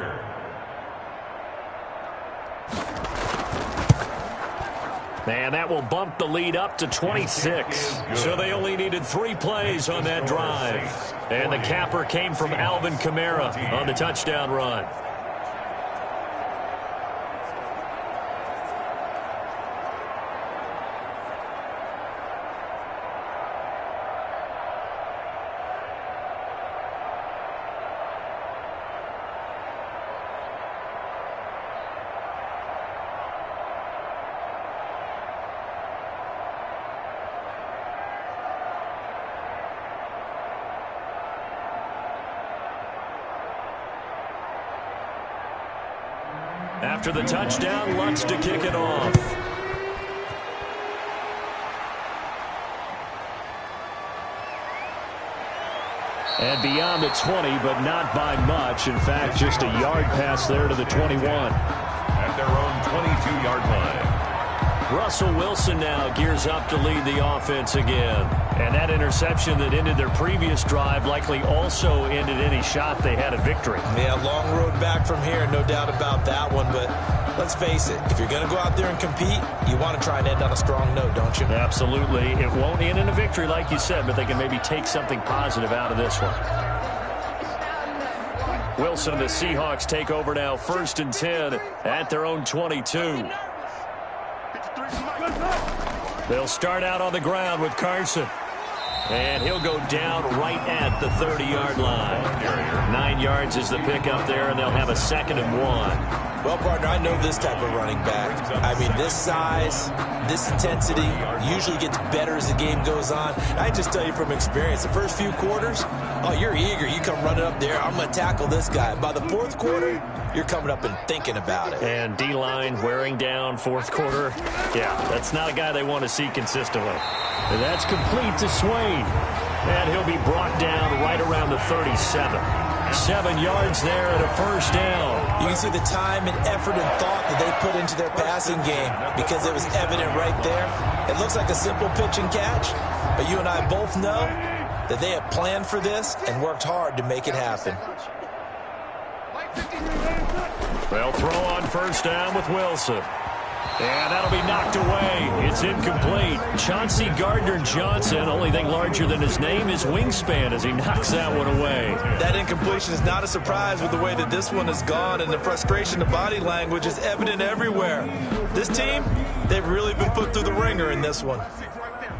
And that will bump the lead up to 26. So they only needed 3 plays on that drive. And the capper came from Alvin Kamara on the touchdown run. After the touchdown, Lutz to kick it off. And beyond the 20, but not by much. In fact, just a yard pass there to the 21. At their own 22-yard line. Russell Wilson now gears up to lead the offense again. And that interception that ended their previous drive likely also ended any shot they had at victory. Yeah, long road back from here, no doubt about that one. But let's face it, if you're going to go out there and compete, you want to try and end on a strong note, don't you? Absolutely. It won't end in a victory like you said, but they can maybe take something positive out of this one. Wilson and the Seahawks take over now, 1st and 10 at their own 22. They'll start out on the ground with Carson. And he'll go down right at the 30-yard line. 9 yards is the pickup there, and they'll have a 2nd and 1. Well, partner, I know this type of running back. I mean, this size, this intensity usually gets better as the game goes on. I just tell you from experience, the first few quarters, oh, you're eager. You come running up there. I'm going to tackle this guy. By the 4th quarter, you're coming up and thinking about it. And D-line wearing down 4th quarter. Yeah, that's not a guy they want to see consistently. And that's complete to Swain. And he'll be brought down right around the 37. 7 yards there and a 1st down. You can see the time and effort and thought that they put into their passing game because it was evident right there. It looks like a simple pitch and catch, but you and I both know that they have planned for this and worked hard to make it happen. They'll throw on 1st down with Wilson. And that'll be knocked away. It's incomplete. Chauncey Gardner-Johnson, only thing larger than his name is wingspan as he knocks that one away. That incompletion is not a surprise with the way that this one has gone, and the frustration, the body language is evident everywhere. This team, they've really been put through the ringer in this one.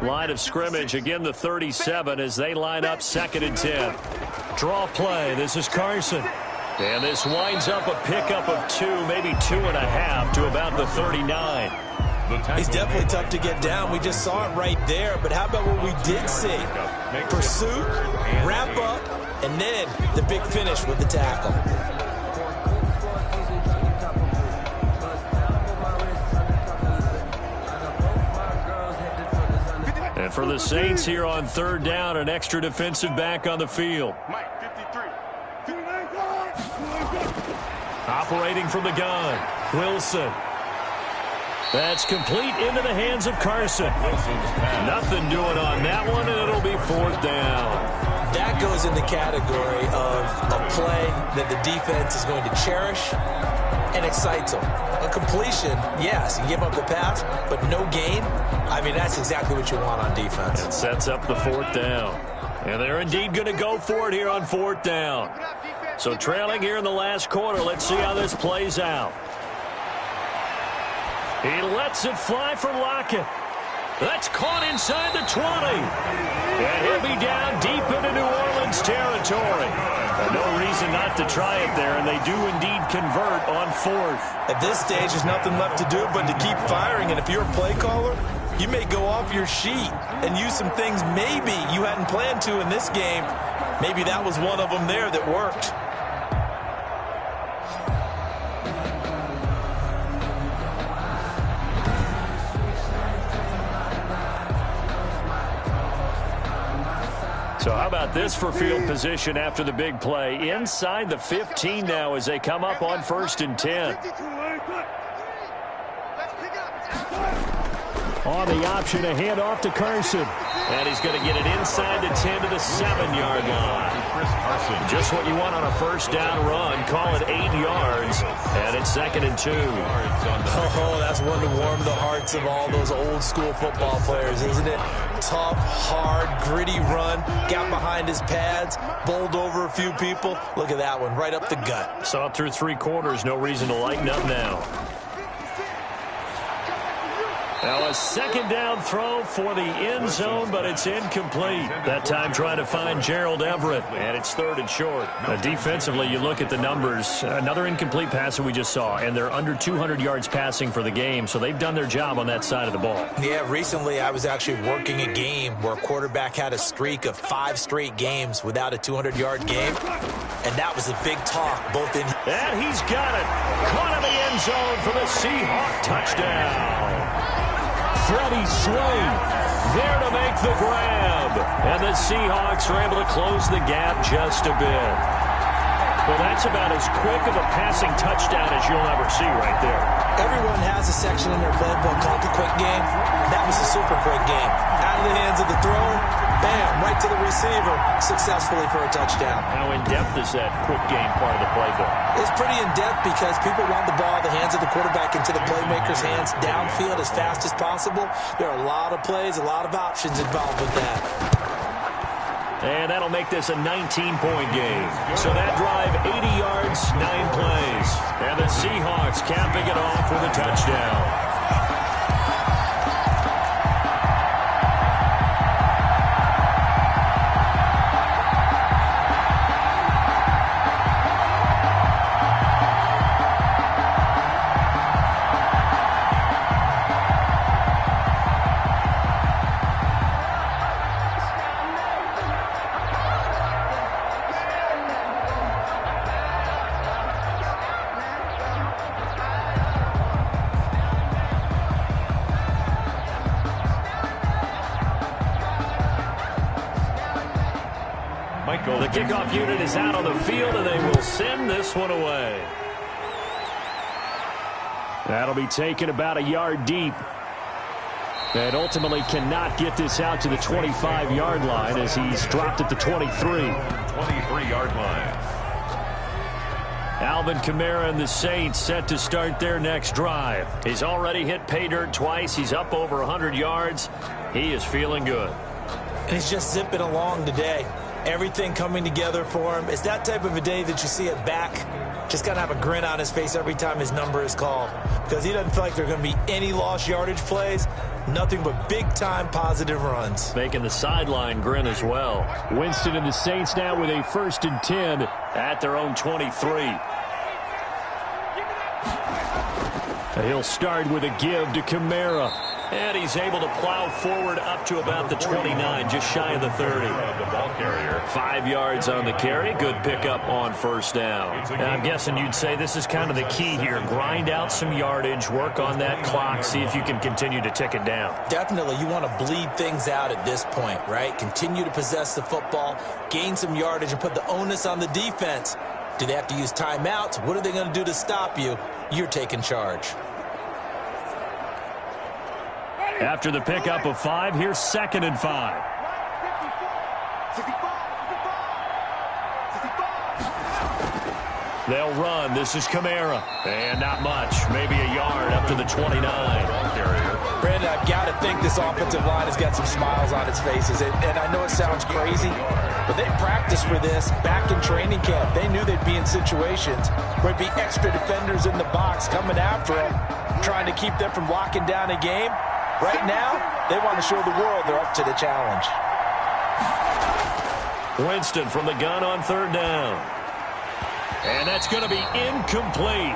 Line of scrimmage, again the 37 as they line up 2nd and 10. Draw play. This is Carson. And this winds up a pickup of 2, maybe 2.5 to about the 39. He's definitely tough to get down. We just saw it right there. But how about what we did see? Pursuit, wrap up, and then the big finish with the tackle. And for the Saints here on 3rd down, an extra defensive back on the field. Operating from the gun, Wilson. That's complete into the hands of Carson. Nothing doing on that one, and it'll be 4th down. That goes in the category of a play that the defense is going to cherish and excites them. A completion, yes, you give up the pass, but no gain. I mean, that's exactly what you want on defense. It sets up the 4th down. And they're indeed going to go for it here on 4th down. So trailing here in the last quarter, let's see how this plays out. He lets it fly for Lockett. That's caught inside the 20. And he'll be down deep into New Orleans territory. No reason not to try it there, and they do indeed convert on 4th. At this stage, there's nothing left to do but to keep firing, and if you're a play caller, you may go off your sheet and use some things maybe you hadn't planned to in this game. Maybe that was one of them there that worked. So how about this for field position after the big play? Inside the 15 now as they come up on 1st and 10. On the option, a handoff to Carson. And he's going to get it inside the 10 to the 7-yard line. Just what you want on a first down run. Call it 8 yards. And it's 2nd and 2. Oh, that's one to warm the hearts of all those old school football players, isn't it? Tough, hard, gritty run. Got behind his pads, bowled over a few people. Look at that one, right up the gut. Saw it through 3 quarters. No reason to lighten up now. Now a 2nd down throw for the end zone, but it's incomplete. That time trying to find Gerald Everett, and it's 3rd and short. Defensively, you look at the numbers. Another incomplete pass that we just saw, and they're under 200 yards passing for the game, so they've done their job on that side of the ball. Yeah, recently I was actually working a game where a quarterback had a streak of 5 straight games without a 200-yard game, and that was a big talk, both in... And he's got it. Caught in the end zone for the Seahawks touchdown. Freddie Swain there to make the grab. And the Seahawks are able to close the gap just a bit. Well, that's about as quick of a passing touchdown as you'll ever see right there. Everyone has a section in their playbook called the quick game. That was a super quick game. Out of the hands of the thrower, bam, right to the receiver, successfully for a touchdown. How in-depth is that quick game part of the playbook? It's pretty in-depth because people want the ball in the hands of the quarterback into the playmaker's hands downfield as fast as possible. There are a lot of plays, a lot of options involved with that. And that'll make this a 19-point game. So that drive, 80 yards, 9 plays. And the Seahawks capping it off with a touchdown. The kickoff unit is out on the field, and they will send this one away. That'll be taken about a yard deep. And ultimately cannot get this out to the 25-yard line as he's dropped at the 23. 23-yard line. Alvin Kamara and the Saints set to start their next drive. He's already hit pay dirt twice. He's up over 100 yards. He is feeling good. And he's just zipping along today. Everything coming together for him. It's that type of a day that you see a back just kind of have a grin on his face every time his number is called, because he doesn't feel like there are going to be any lost yardage plays, nothing but big-time positive runs. Making the sideline grin as well. Winston and the Saints now with a 1st and 10 at their own 23. He'll start with a give to Kamara. And he's able to plow forward up to about the 29, just shy of the 30. The ball carrier. 5 yards on the carry. Good pickup on first down. And I'm guessing you'd say this is kind of the key here. Grind out some yardage, work on that clock, see if you can continue to tick it down. Definitely, you want to bleed things out at this point, right? Continue to possess the football, gain some yardage, and put the onus on the defense. Do they have to use timeouts? What are they going to do to stop you? You're taking charge. After the pickup of 5, here's 2nd and 5. They'll run. This is Kamara. And not much. Maybe a yard up to the 29. Brandon, I've got to think this offensive line has got some smiles on its faces. And I know it sounds crazy, but they practiced for this back in training camp. They knew they'd be in situations where it'd be extra defenders in the box coming after them, trying to keep them from locking down a game. Right now, they want to show the world they're up to the challenge. Winston from the gun on 3rd down. And that's going to be incomplete.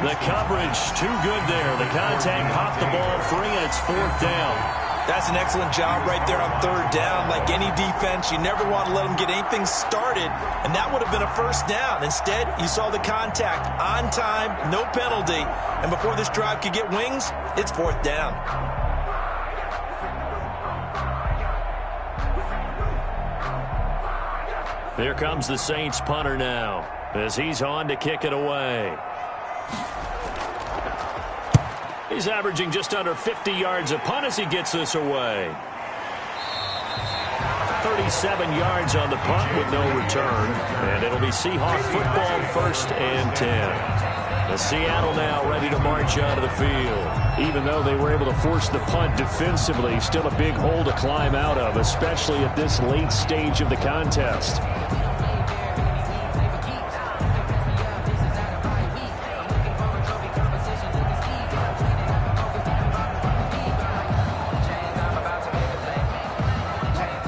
The coverage too good there. The contact popped the ball free, and it's 4th down. That's an excellent job right there on 3rd down. Like any defense, you never want to let them get anything started, and that would have been a 1st down. Instead, you saw the contact on time, no penalty, and before this drive could get wings, it's 4th down. Here comes the Saints punter now as he's on to kick it away. He's averaging just under 50 yards a punt as he gets this away. 37 yards on the punt with no return. And it'll be Seahawk football, 1st and 10. The Seattle now ready to march out of the field. Even though they were able to force the punt defensively, still a big hole to climb out of, especially at this late stage of the contest.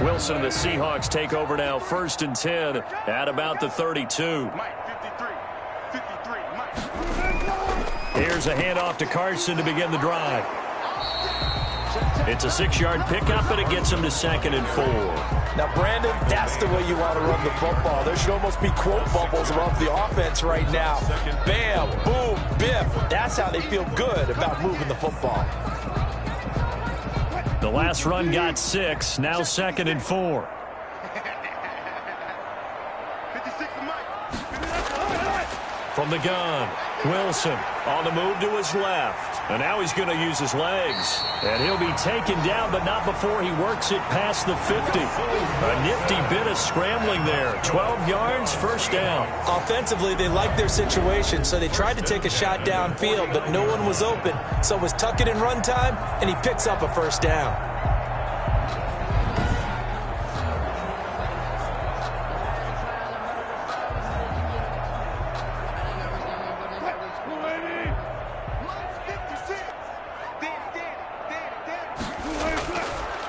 Wilson and the Seahawks take over now, 1st and 10 at about the 32. Here's a handoff to Carson to begin the drive. It's a 6-yard pickup, and it gets him to 2nd and 4. Now, Brandon, that's the way you want to run the football. There should almost be quote bubbles above the offense right now. Bam, boom, biff. That's how they feel good about moving the football. The last run got 6, now 2nd and 4. From the gun, Wilson on the move to his left. And now he's going to use his legs. And he'll be taken down, but not before he works it past the 50. A nifty bit of scrambling there. 12 yards, 1st down. Offensively, they liked their situation, so they tried to take a shot downfield, but no one was open. So it was tuck it in run time, and he picks up a 1st down.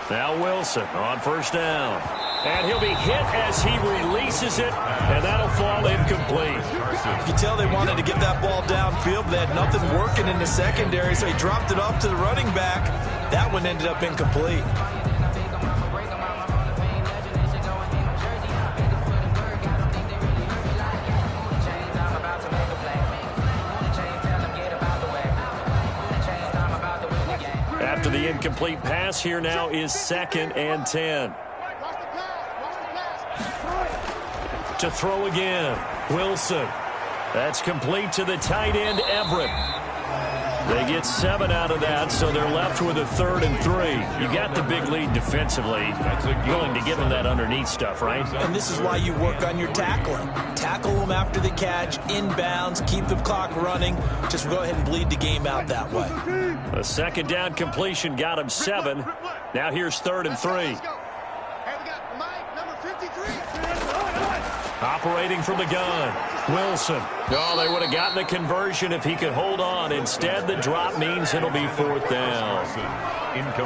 Now Wilson on 1st down. And he'll be hit as he releases it, and that'll fall incomplete. You can tell they wanted to get that ball downfield, but they had nothing working in the secondary, so he dropped it off to the running back. That one ended up incomplete. After the incomplete pass, here now is 2nd and 10. To throw again, Wilson. That's complete to the tight end, Everett. They get 7 out of that, so they're left with a 3rd and 3. You got the big lead defensively. Willing to give them that underneath stuff, right? And this is why you work on your tackling. Tackle them after the catch, inbounds, keep the clock running. Just go ahead and bleed the game out that way. A 2nd down completion got him 7. Now here's 3rd and 3. Operating from the gun, Wilson. Oh, they would have gotten the conversion if he could hold on. Instead, the drop means it'll be 4th down.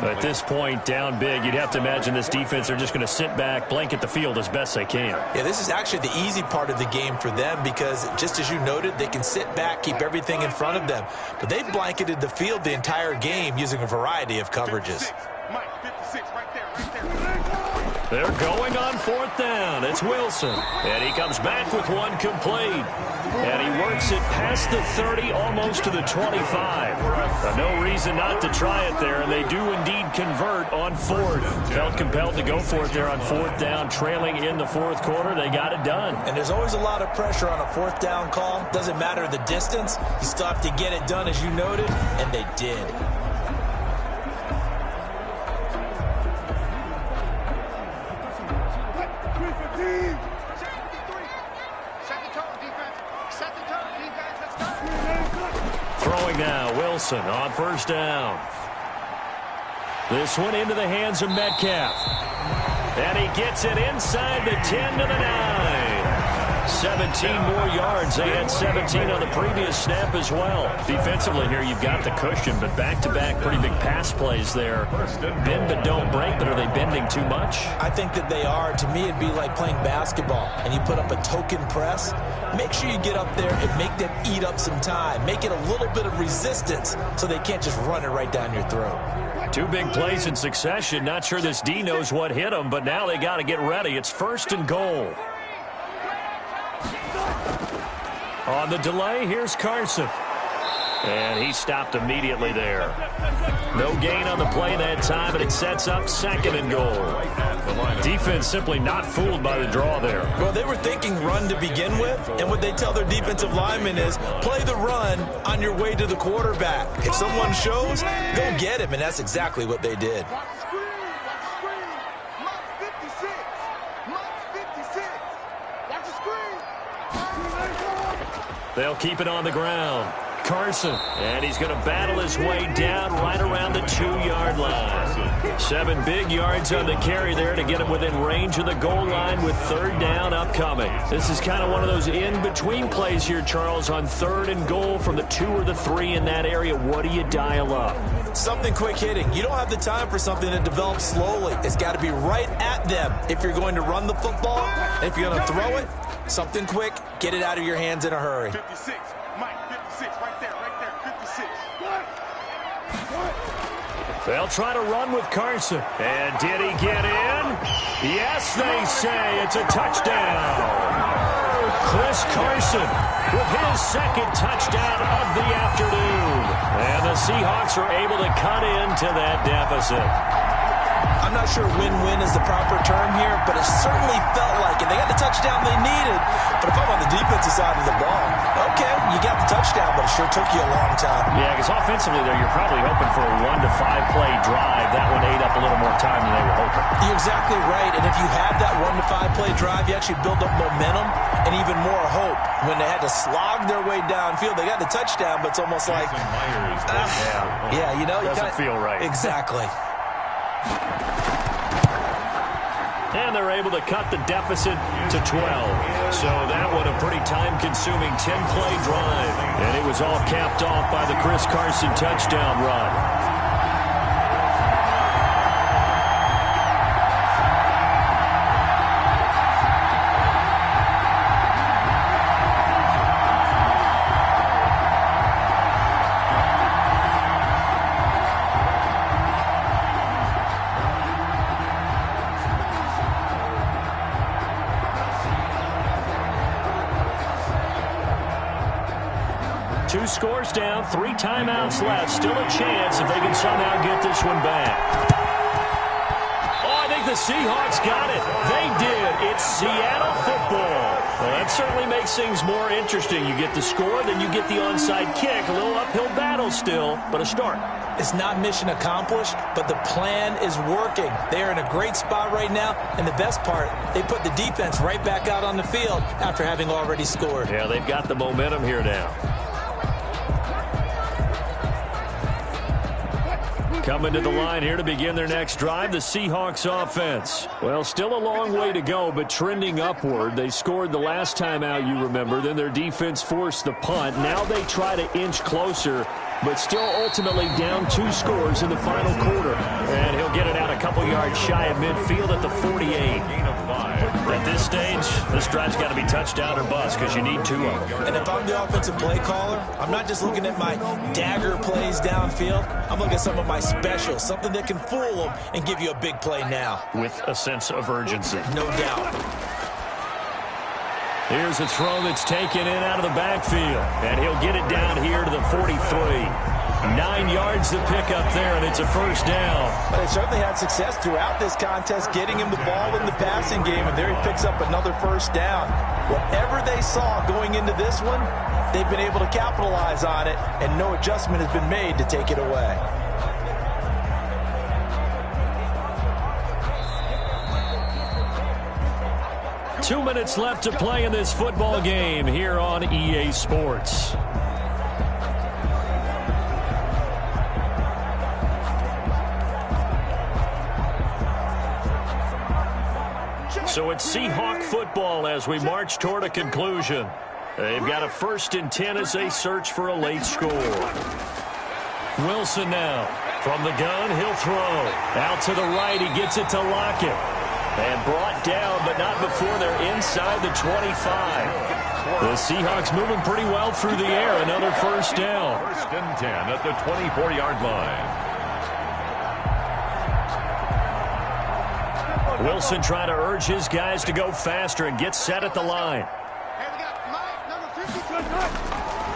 At this point, down big, you'd have to imagine this defense, they're just going to sit back, blanket the field as best they can. Yeah, this is actually the easy part of the game for them because, just as you noted, they can sit back, keep everything in front of them. But they've blanketed the field the entire game using a variety of coverages. They're going on 4th down. It's Wilson. And he comes back with one complete. And he works it past the 30, almost to the 25. No reason not to try it there, and they do indeed convert on 4th. Felt compelled to go for it there on 4th down, trailing in the 4th quarter. They got it done. And there's always a lot of pressure on a 4th down call. Doesn't matter the distance. You still have to get it done, as you noted, and they did. Throwing now, Wilson on 1st down. This one into the hands of Metcalf. And he gets it inside the 10 to the 9. 17 more yards. They had 17 on the previous snap as well. Defensively here, you've got the cushion, but back-to-back pretty big pass plays there. Bend but don't break, but are they bending too much? I think that they are. To me, it'd be like playing basketball, and you put up a token press. Make sure you get up there and make them eat up some time. Make it a little bit of resistance so they can't just run it right down your throat. 2 big plays in succession. Not sure this D knows what hit them, but now they got to get ready. It's 1st and goal. On the delay, here's Carson. And he stopped immediately there. No gain on the play that time, and it sets up 2nd and goal. Defense simply not fooled by the draw there. Well, they were thinking run to begin with, and what they tell their defensive linemen is play the run on your way to the quarterback. If someone shows, go get him, and that's exactly what they did. They'll keep it on the ground. Carson, and he's going to battle his way down right around the 2-yard line. 7 big yards on the carry there to get him within range of the goal line with 3rd down upcoming. This is kind of one of those in-between plays here, Charles, on 3rd and goal from the 2 or the 3 in that area. What do you dial up? Something quick hitting. You don't have the time for something that develops slowly. It's got to be right at them if you're going to run the football. And if you're going to throw it, something quick, get it out of your hands in a hurry. 56, Mike, 56, right there, 56. They'll try to run with Carson. And did he get in? Yes, they say it's a touchdown. Chris Carson with his 2nd touchdown of the afternoon. And the Seahawks are able to cut into that deficit. I'm not sure win-win is the proper term here, but it certainly felt like it. They got the touchdown they needed, but if I'm on the defensive side of the ball, okay, you got the touchdown, but it sure took you a long time. Yeah, because offensively there, you're probably hoping for a 1 to 5 play drive. That one ate up a little more time than they were hoping. You're exactly right, and if you have that 1 to 5 play drive, you actually build up momentum and even more hope. When they had to slog their way downfield, they got the touchdown, but it's almost like, yeah, you know, doesn't feel right. Exactly. And they're able to cut the deficit to 12. So that one a pretty time-consuming 10-play drive. And it was all capped off by the Chris Carson touchdown run. Two scores down, 3 timeouts left. Still a chance if they can somehow get this one back. Oh, I think the Seahawks got it. They did. It's Seattle football. Well, that certainly makes things more interesting. You get the score, then you get the onside kick. A little uphill battle still, but a start. It's not mission accomplished, but the plan is working. They are in a great spot right now, and the best part, they put the defense right back out on the field after having already scored. Yeah, they've got the momentum here now. Coming to the line here to begin their next drive, the Seahawks offense. Well, still a long way to go, but trending upward. They scored the last time out, you remember. Then their defense forced the punt. Now they try to inch closer, but still ultimately down 2 scores in the final quarter. And he'll get it out a couple yards shy of midfield at the 48. At this stage, this drive's got to be touchdown or bust because you need 2 of them. And if I'm the offensive play caller, I'm not just looking at my dagger plays downfield. I'm looking at some of my specials, something that can fool them and give you a big play now. With a sense of urgency. No doubt. Here's a throw that's taken in out of the backfield. And he'll get it down here to the 43. 9 yards to pick up there, and it's a first down. But they certainly had success throughout this contest, getting him the ball in the passing game, and there he picks up another first down. Whatever they saw going into this one, they've been able to capitalize on it, and no adjustment has been made to take it away. Two minutes left to play in this football game here on EA Sports. So it's Seahawk football as we march toward a conclusion. They've got a 1st and 10 as they search for a late score. Wilson now. From the gun, he'll throw. Out to the right, he gets it to Lockett. And brought down, but not before they're inside the 25. The Seahawks moving pretty well through the air. Another first down. 1st and 10 at the 24-yard line. Wilson trying to urge his guys to go faster and get set at the line.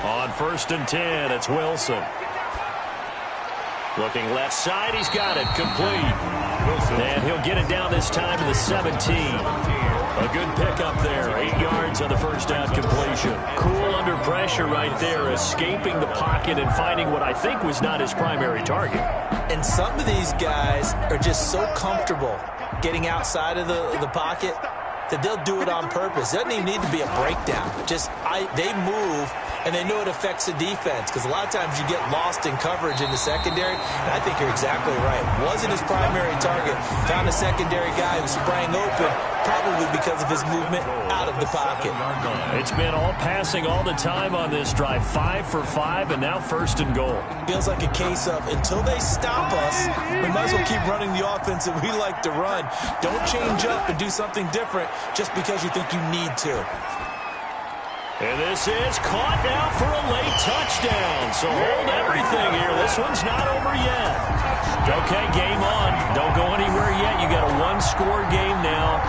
On first and 10. It's Wilson. Looking left side. He's got it. Complete. And he'll get it down this time to the 17. A good pickup there. 8 yards on the first down completion. Cool under pressure right there, escaping the pocket and finding what I think was not his primary target. And some of these guys are just so comfortable getting outside of the pocket that they'll do it on purpose. It doesn't even need to be a breakdown. They move, and they know it affects the defense, because a lot of times you get lost in coverage in the secondary, and I think you're exactly right. Wasn't his primary target. Found a secondary guy who sprang open, probably because of his movement out of the pocket. It's been all passing all the time on this drive. 5 for 5, and now first and goal. Feels like a case of, until they stop us, we might as well keep running the offense that we like to run. Don't change up and do something different just because you think you need to. And this is caught now for a late touchdown. So hold everything here. This one's not over yet. Okay, game on. Don't go anywhere yet. You got a one-score game now.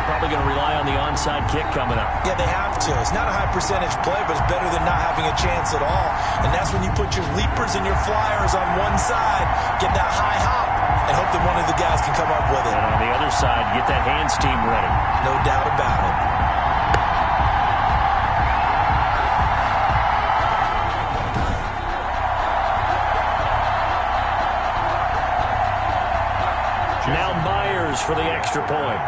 Probably going to rely on the onside kick coming up. Yeah, they have to. It's not a high percentage play, but it's better than not having a chance at all. And that's when you put your leapers and your flyers on one side, get that high hop, and hope that one of the guys can come up with it. And on the other side, get that hands team ready. No doubt about it. Now Myers for the extra point.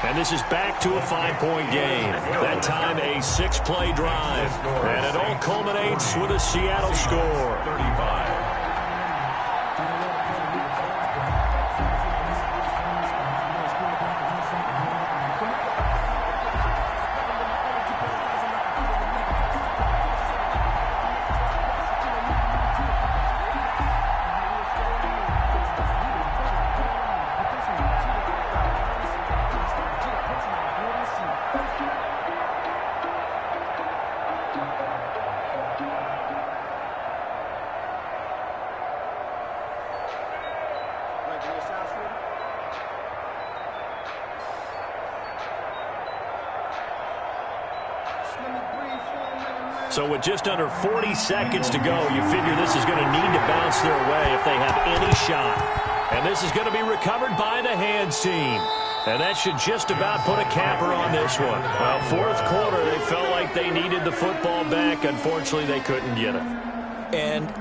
And this is back to a 5-point game. That time a 6-play drive. And it all culminates with a Seattle score. 35. So with just under 40 seconds to go, you figure this is going to need to bounce their way if they have any shot. And this is going to be recovered by the hands team. And that should just about put a capper on this one. Well, fourth quarter, they felt like they needed the football back. Unfortunately, they couldn't get it. And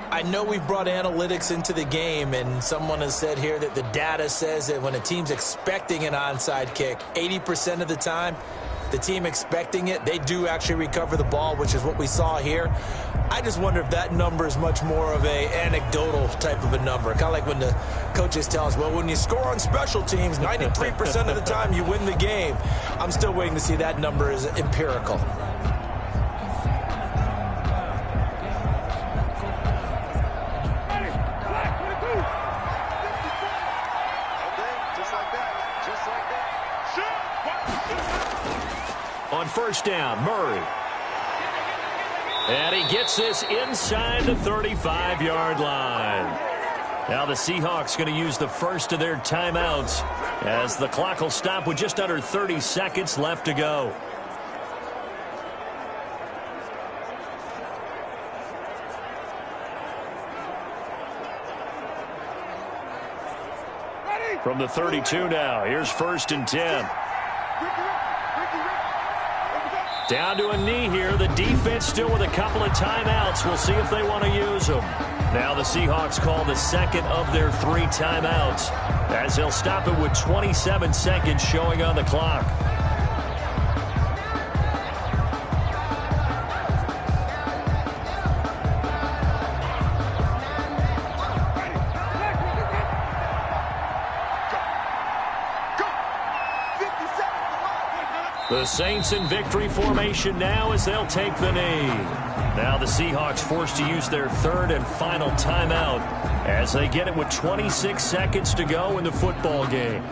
I know we've brought analytics into the game, and someone has said here that the data says that when a team's expecting an onside kick, 80% of the time, the team expecting it, they do actually recover the ball, which is what we saw here. I just wonder if that number is much more of a anecdotal type of a number. Kind of like when the coaches tell us, well, when you score on special teams, 93% of the time you win the game. I'm still waiting to see that number is empirical. On first down, Murray. And he gets this inside the 35-yard line. Now the Seahawks going to use the first of their timeouts as the clock will stop with just under 30 seconds left to go. From the 32 now, here's first and 10. Down to a knee here. The defense still with a couple of timeouts. We'll see if they want to use them. Now the Seahawks call the second of their 3 timeouts as they'll stop it with 27 seconds showing on the clock. The Saints in victory formation now as they'll take the knee. Now the Seahawks forced to use their third and final timeout as they get it with 26 seconds to go in the football game.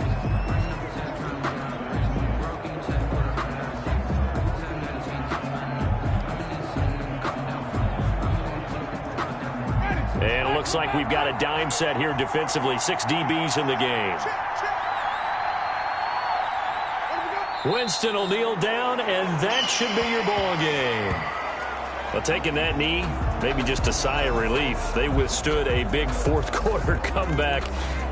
And it looks like we've got a dime set here defensively. 6 DBs in the game. Winston will kneel down, and that should be your ball game. Well, taking that knee, maybe just a sigh of relief. They withstood a big fourth-quarter comeback.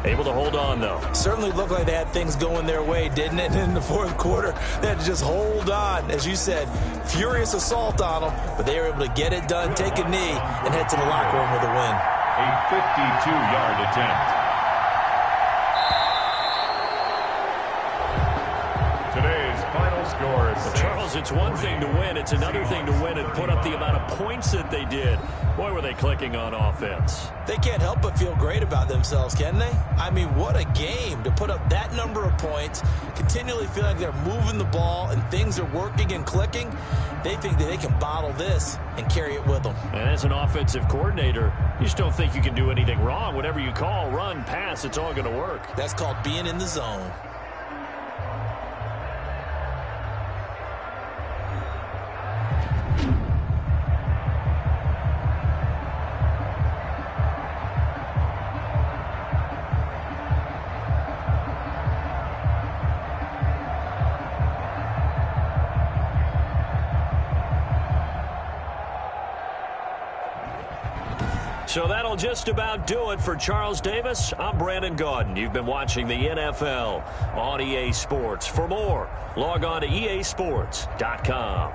Able to hold on, though. Certainly looked like they had things going their way, didn't it? In the fourth quarter, they had to just hold on. As you said, furious assault on them, but they were able to get it done, take a knee, and head to the locker room with a win. A 52-yard attempt. Today's final score is Charles, it's one thing to win. It's another thing to win and put up the amount of points that they did. Boy, were they clicking on offense. They can't help but feel great about themselves, can they? I mean, what a game to put up that number of points, continually feeling like they're moving the ball and things are working and clicking. They think that they can bottle this and carry it with them. And as an offensive coordinator, you just don't think you can do anything wrong. Whatever you call, run, pass, it's all going to work. That's called being in the zone. So that'll just about do it for Charles Davis. I'm Brandon Gaudin. You've been watching the NFL on EA Sports. For more, log on to easports.com.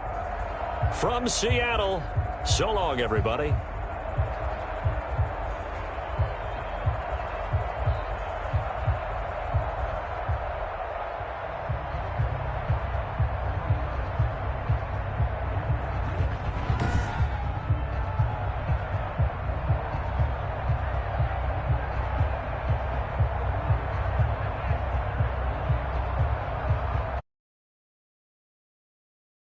From Seattle, so long, everybody.